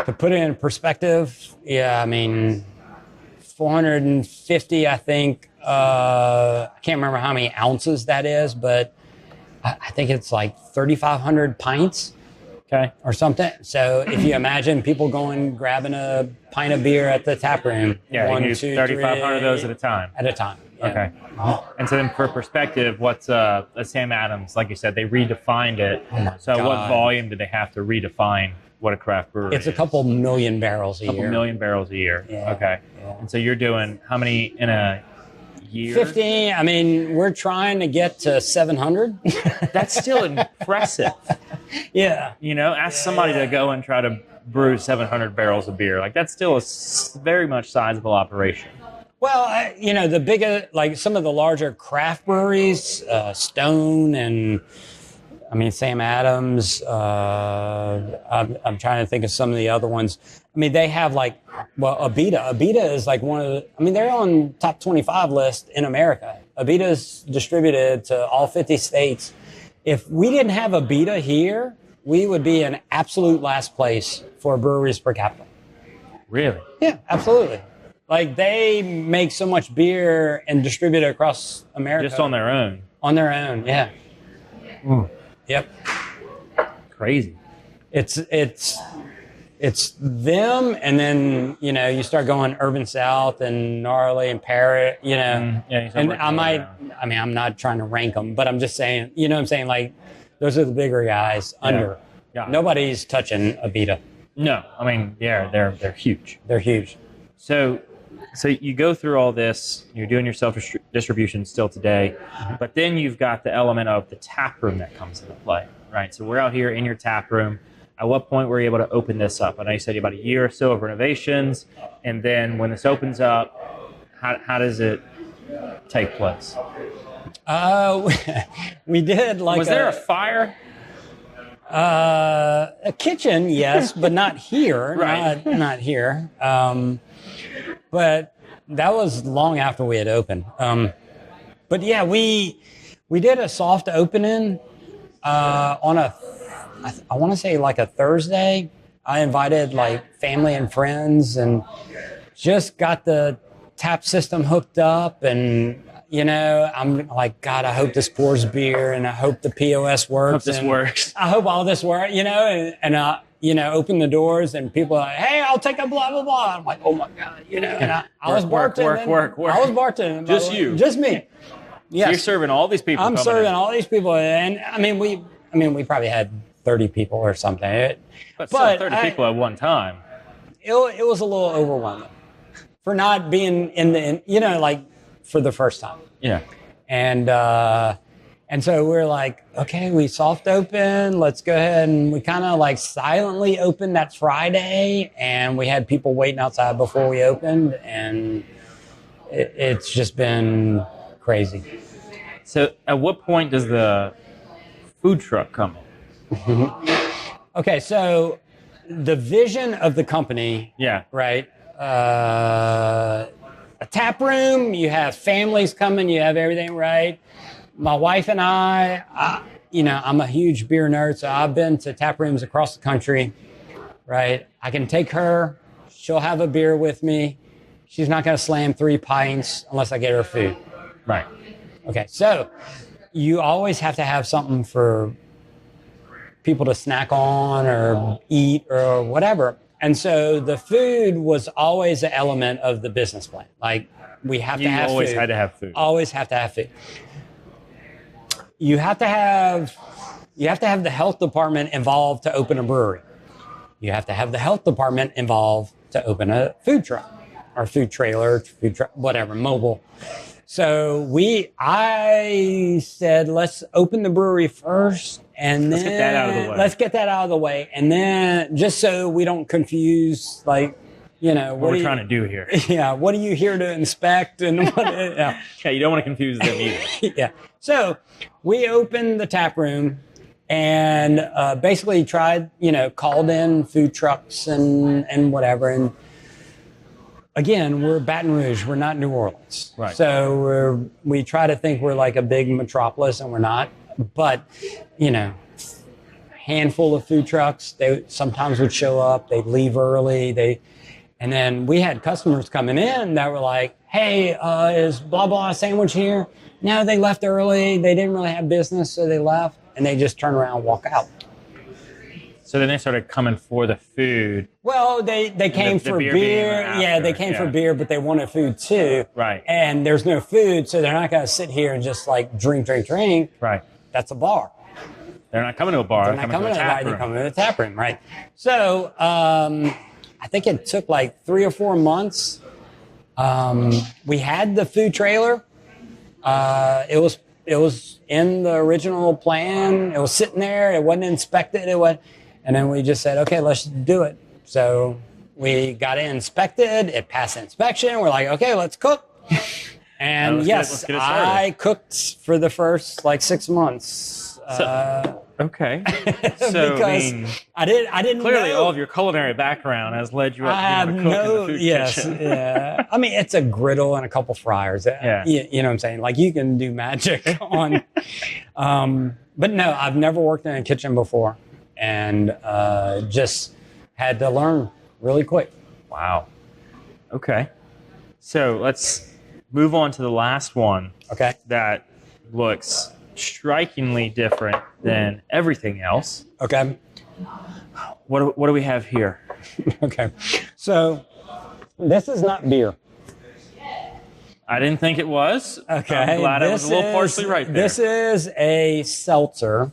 To put it in perspective, 450, I think, I can't remember how many ounces that is, but I think it's like 3,500 pints. Okay. Or something. So if you imagine people grabbing a pint of beer at the tap room. Yeah, 1, 2, 3,500 of those at a time. At a time. Yeah. Okay. And so then for perspective, what's a Sam Adams? Like you said, they redefined it. So what volume did they have to redefine what a craft brewery is? It's a couple million barrels a year. A couple million barrels a year. Yeah. Okay. Yeah. And so you're doing how many in a year? 15. We're trying to get to 700. That's still impressive. Yeah. Ask somebody to go and try to brew 700 barrels of beer. Like, that's still a very much sizable operation. Well, the bigger, like some of the larger craft breweries, Stone and, Sam Adams, I'm trying to think of some of the other ones. They have Abita. Abita is like one of the, they're on top 25 list in America. Abita is distributed to all 50 states. If we didn't have Abita here, we would be in absolute last place for breweries per capita. Really? Yeah, absolutely. Like, they make so much beer and distribute it across America. Just on their own? On their own, yeah. Mm. Yep. Crazy. It's them, and then, you start going Urban South and Gnarly and Parrot, and I'm not trying to rank them, but I'm just saying, what I'm saying? Like, those are the bigger guys under. Yeah. Nobody's touching Abita. No. They're huge. They're huge. So you go through all this, you're doing your self-distribution still today, but then you've got the element of the tap room that comes into play, right? So we're out here in your tap room. At what point were you able to open this up? I know you said about a year or so of renovations, and then when this opens up, how does it take place? We did Was there a fire? A kitchen, yes, but not here. Right. Not here. But that was long after we had opened. But yeah, we did a soft opening on I want to say like a Thursday. I invited like family and friends and just got the tap system hooked up, and I'm like, God, I hope this pours beer, and I hope the POS works. I hope this works. I hope all this works, and open the doors, and people are like, hey, I'll take a blah, blah, blah. I'm like, oh my God, and I was bartending. Work. I was bartending. Just you. Just me. Yes. So you're serving all these people. I'm serving all these people, and we probably had 30 people or something. But still 30 people at one time. It was a little overwhelming for not being for the first time. Yeah. And so we're like, okay, we soft open. Let's go ahead, and we kind of like silently opened that Friday, and we had people waiting outside before we opened, and it's just been crazy. So at what point does the food truck come in? Okay, so the vision of the company, right? A tap room, you have families coming, you have everything, right? My wife and I, I'm a huge beer nerd, so I've been to tap rooms across the country, right? I can take her, she'll have a beer with me. She's not going to slam 3 pints unless I get her food. Right. Okay, so you always have to have something for people to snack on or eat or whatever. And so the food was always an element of the business plan. Like, we have to have food. You always had to have food. Always have to have food. You have to have the health department involved to open a brewery. You have to have the health department involved to open a food truck or food trailer, whatever, mobile. So I said, let's open the brewery first, and then let's get that out of the way. And then, just so we don't confuse, like, what we're trying to do here. Yeah, what are you here to inspect? And yeah, you don't want to confuse them either. Yeah. So we opened the tap room and basically tried, called in food trucks and whatever. And again, we're Baton Rouge. We're not New Orleans. Right. So we try to think we're like a big metropolis, and we're not. But, handful of food trucks, they sometimes would show up. They'd leave early. And then we had customers coming in that were like, hey, is blah, blah sandwich here? No, they left early. They didn't really have business, so they left. And they just turn around and walk out. So then they started coming for the food. Well, they came for beer. Yeah, they came for beer, but they wanted food too. Right. And there's no food, so they're not going to sit here and just like drink. Right. That's a bar. They're not coming to a bar. They're not coming to a tap room. They're coming to a tap room, right? So I think it took like 3 or 4 months. We had the food trailer. It was in the original plan. It was sitting there. It wasn't inspected. And then we just said, okay, let's do it. So we got it inspected. It passed inspection. We're like, okay, let's cook. And yes, I cooked for the first 6 months. Okay. So because I didn't clearly know. All of your culinary background has led you up to being able to cook in the food kitchen. Yeah. I mean, it's a griddle and a couple fryers. Yeah. You know what I'm saying? Like, you can do magic on. But no, I've never worked in a kitchen before, and just had to learn really quick. Wow. Okay. So let's move on to the last one. Okay. That looks strikingly different than everything else. Okay. What do we have here? Okay. So this is not beer. I didn't think it was. Okay. I'm glad I was a little partially right there. This is a seltzer.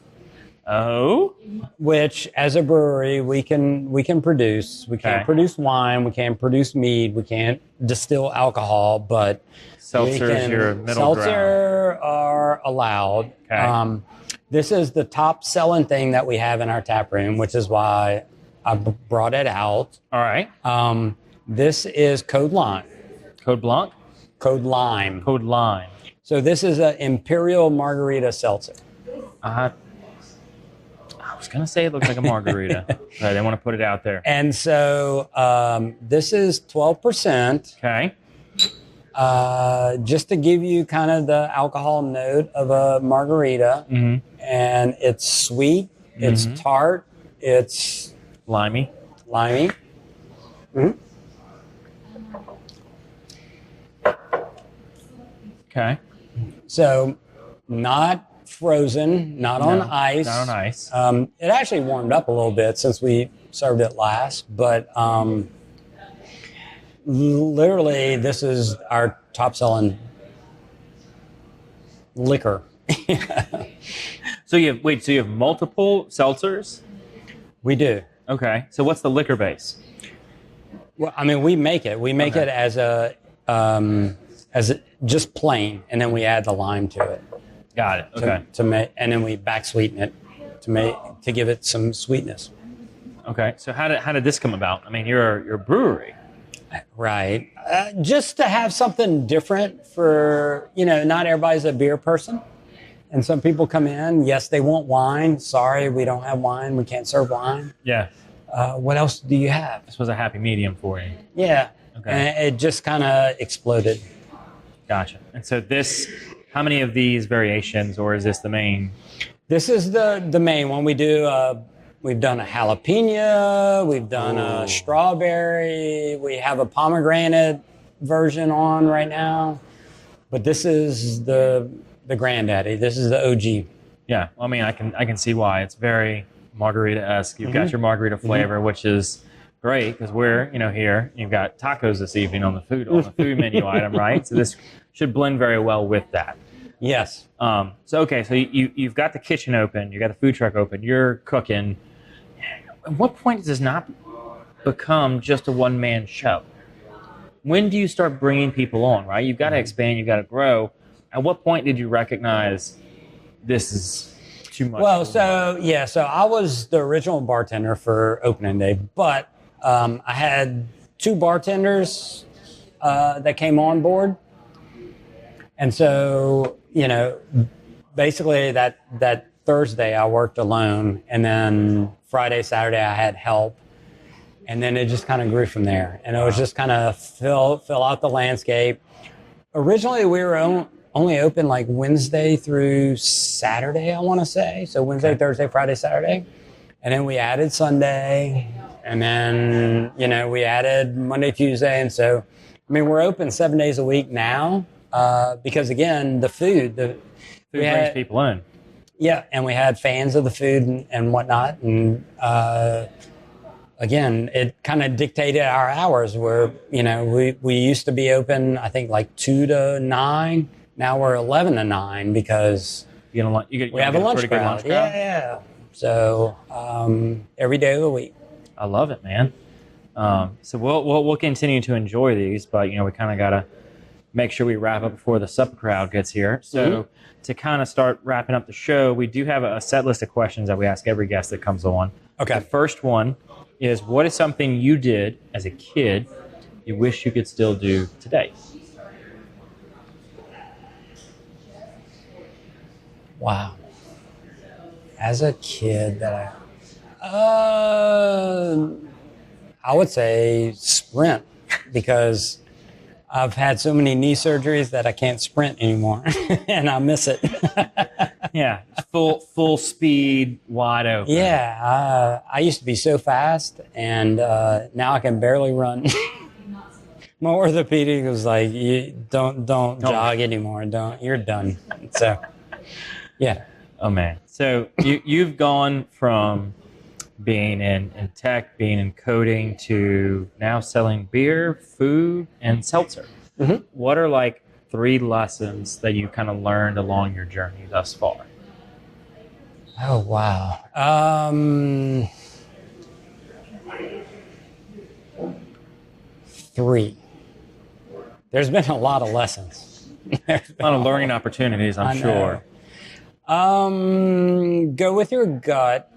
Oh. Which, as a brewery, we can produce. We can't produce wine. We can't produce mead. We can't distill alcohol, but seltzer is your middle ground. Seltzer are allowed. Okay. This is the top selling thing that we have in our tap room, which is why I brought it out. All right. This is Code Lime. Code Blanc? Code Lime. Code Lime. So this is an Imperial Margarita Seltzer. I was going to say it looks like a margarita. But I didn't want to put it out there. And so this is 12%. Okay. Just to give you kind of the alcohol note of a margarita. Mm-hmm. And it's sweet. It's tart. It's limey. Mm-hmm. Okay. So not frozen, not on ice. Not on ice. It actually warmed up a little bit since we served it last, but literally this is our top selling liquor. So you have multiple seltzers? We do. Okay. So what's the liquor base? Well, I mean, we make it. We make it as just plain, and then we add the lime to it. Got it. Okay. To make, and then we back sweeten it to give it some sweetness. Okay. So how did this come about? I mean, you're a brewery. Right. Just to have something different for, not everybody's a beer person. And some people come in, yes, they want wine. Sorry, we don't have wine. We can't serve wine. Yeah. What else do you have? This was a happy medium for you. Yeah. Okay. And it just kind of exploded. Gotcha. And so how many of these variations, or is this the main? This is the main one. We do, we've done a jalapeno. We've done a strawberry. We have a pomegranate version on right now. But this is the granddaddy. This is the OG. Yeah. Well, I mean, I can see why. It's very margarita-esque. You've got your margarita flavor, which is great because we're, here. You've got tacos this evening on the food menu item, right? So this should blend very well with that. Yes. So you've got the kitchen open, you got the food truck open, you're cooking. At what point does this not become just a one-man show? When do you start bringing people on, right? You've got to expand, you've got to grow. At what point did you recognize this is too much? Well, so I was the original bartender for opening day, but I had 2 bartenders that came on board. And so, basically that Thursday I worked alone, and then Friday, Saturday I had help. And then it just kind of grew from there. And it was just kind of fill out the landscape. Originally we were only open like Wednesday through Saturday, I want to say. So Wednesday, Thursday, Friday, Saturday. And then we added Sunday. And then, we added Monday, Tuesday. And so, we're open 7 days a week now because, again, the food brings people in. Yeah, and we had fans of the food and whatnot. And, again, it kind of dictated our hours where, we used to be open, I think, like 2 to 9. Now we're 11 to 9 because we have a lunch crowd. Yeah. So every day of the week. I love it, man. So we'll continue to enjoy these, but we kind of gotta make sure we wrap up before the supper crowd gets here. So to kind of start wrapping up the show, we do have a set list of questions that we ask every guest that comes on. Okay. The first one is, what is something you did as a kid you wish you could still do today? Wow. As a kid that I would say sprint, because I've had so many knee surgeries that I can't sprint anymore and I miss it. Yeah. Full speed, wide open. Yeah. I used to be so fast and now I can barely run. My orthopedic was like, you don't jog anymore. You're done. So, yeah. Oh man. So you've gone from being in tech, being in coding, to now selling beer, food, and seltzer. Mm-hmm. What are like 3 lessons that you kind of learned along your journey thus far? Oh, wow. 3. There's been a lot of lessons. A lot of learning opportunities, I'm sure. Go with your gut.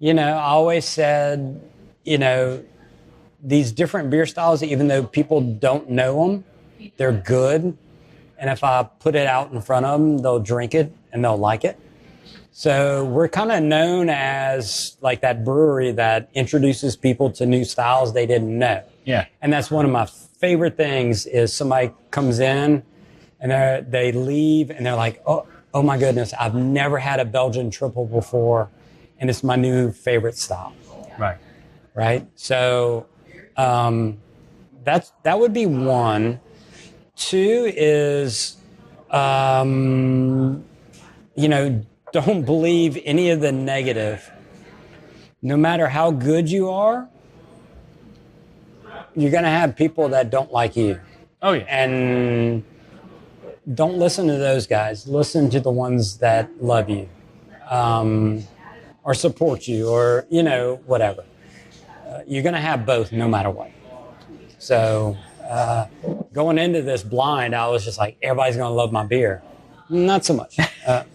I always said, these different beer styles, even though people don't know them, they're good. And if I put it out in front of them, they'll drink it and they'll like it. So we're kind of known as like that brewery that introduces people to new styles they didn't know. Yeah. And that's one of my favorite things is somebody comes in and they leave and they're like, oh my goodness, I've never had a Belgian triple before. And it's my new favorite style. Right. So that would be 1. 2 is, don't believe any of the negative. No matter how good you are, you're going to have people that don't like you. Oh, yeah. And don't listen to those guys. Listen to the ones that love you. Or support you, or, whatever. You're going to have both no matter what. So going into this blind, I was just like, everybody's going to love my beer. Not so much.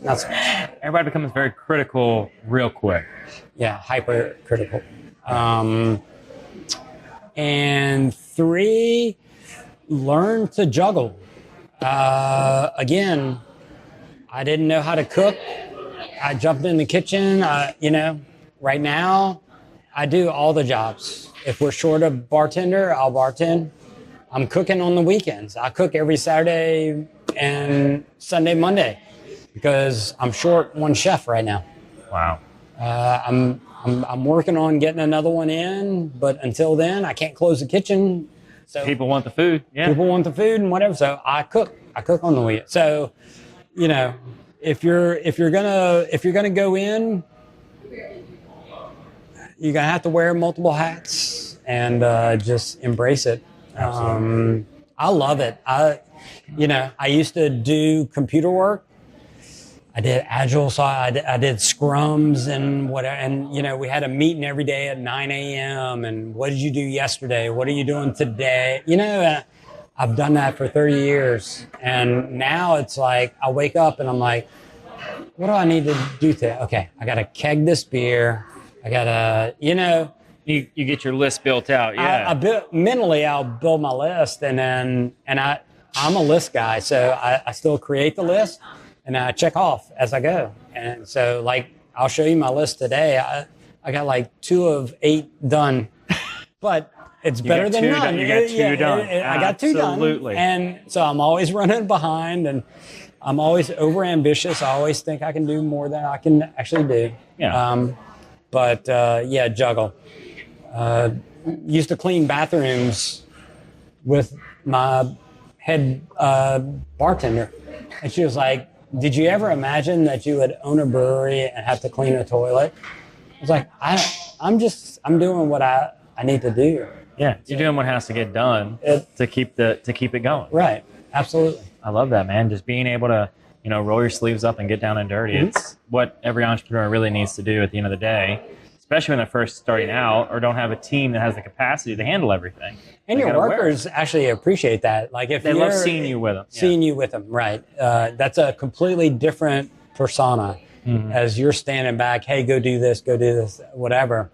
Not so much. Everybody becomes very critical real quick. Yeah, hypercritical. And 3, learn to juggle. Again, I didn't know how to cook. I jumped in the kitchen. Right now, I do all the jobs. If we're short of bartender, I'll bartend. I'm cooking on the weekends. I cook every Saturday and Sunday, Monday, because I'm short one chef right now. Wow. I'm working on getting another one in, but until then, I can't close the kitchen. So people want the food. Yeah. People want the food and whatever. So I cook on the weekend. So, if you're gonna go in, you're gonna have to wear multiple hats and just embrace it. I love it. I used to do computer work. I did Agile, so I did scrums and whatever. And, we had a meeting every day at 9 a.m. And what did you do yesterday? What are you doing today? I've done that for 30 years. And now it's like, I wake up and I'm like, what do I need to do today? Okay, I got to keg this beer. I got to, You get your list built out, yeah. Mentally, I'll build my list. And I'm a list guy. So I still create the list. And I check off as I go. And so, I'll show you my list today. I got 2 of 8 done. But it's better than none. You got 2 done. I got 2 done. Absolutely. And so I'm always running behind, and I'm always overambitious. I always think I can do more than I can actually do. Yeah. Juggle. Used to clean bathrooms with my head bartender. And she was like, did you ever imagine that you would own a brewery and have to clean a toilet? I was like, I'm doing what I need to do. Yeah, you're doing what has to get done to keep it going. Right, absolutely. I love that, man. Just being able to, roll your sleeves up and get down and dirty. Mm-hmm. It's what every entrepreneur really needs to do at the end of the day, especially when they're first starting out or don't have a team that has the capacity to handle everything. And your workers actually appreciate that. If they love seeing you with them. Seeing you with them, right. That's a completely different persona as you're standing back, hey, go do this, whatever,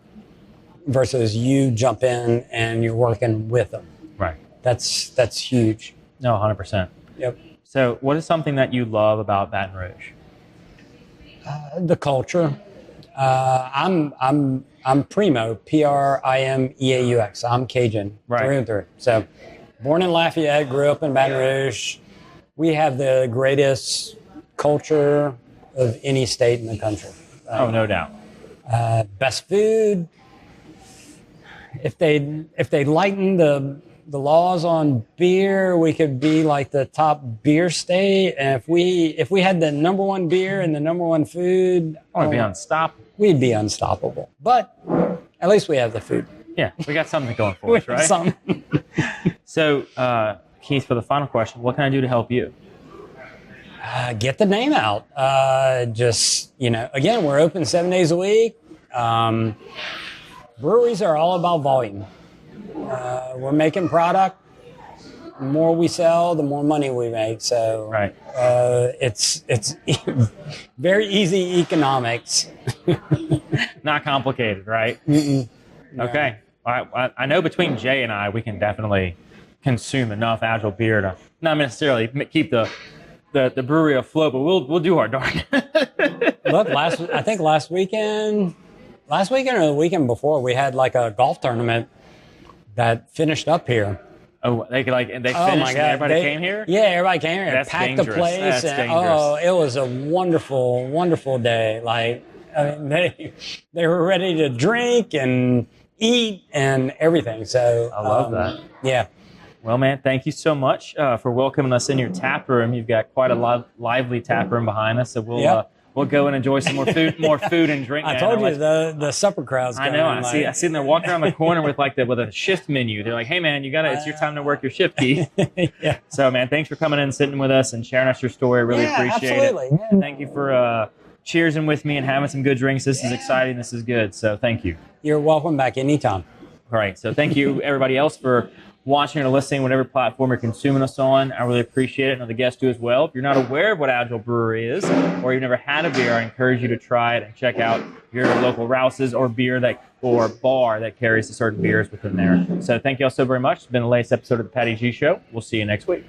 versus you jump in and you're working with them. Right. That's huge. No, 100%. Yep. So what is something that you love about Baton Rouge? The culture. I'm Primeaux, Primeaux. I'm Cajun, through and through. So, born in Lafayette, grew up in Baton Rouge. We have the greatest culture of any state in the country. No doubt. Best food. If they lighten the laws on beer, we could be the top beer state. And if we had the number 1 beer and the number 1 food, we'd be unstoppable. We'd be unstoppable. But at least we have the food. Yeah, we got something going for us, right? Something. So, Keith, for the final question, what can I do to help you? Get the name out. Again, we're open 7 days a week. Breweries are all about volume. We're making product. The more we sell, the more money we make. So right. It's very easy economics. Not complicated, right? No. Okay. I know between Jay and I, we can definitely consume enough Agile beer to not necessarily keep the brewery afloat, but we'll do our darn. Look, last weekend or the weekend before, we had a golf tournament that finished up here. Oh, they finished and everybody came here? Yeah, everybody came here. That's packed dangerous. the place. That's dangerous. It was a wonderful, wonderful day. They were ready to drink and eat and everything. So I love that. Yeah. Well, man, thank you so much for welcoming us in your tap room. You've got quite a lively tap room behind us, so we'll go and enjoy some more food and drink. I told you the supper crowd's coming. I know. I see them. They're walking around the corner with a shift menu. They're like, "Hey, man, it's your time to work your shift, Keith." Yeah. So, man, thanks for coming in and sitting with us and sharing us your story. Really appreciate absolutely. it. Yeah. Thank you for cheersing with me and having some good drinks. This is exciting. This is good. So, thank you. You're welcome back anytime. All right. So, thank you, everybody else, for watching or listening, whatever platform you're consuming us on. I really appreciate it, and the guests do as well. If you're not aware of what Agile Brewery is, or you've never had a beer, I encourage you to try it and check out your local Rouse's or bar that carries the certain beers within there. So thank you all so very much. It's been the latest episode of the Patty G Show. We'll see you next week.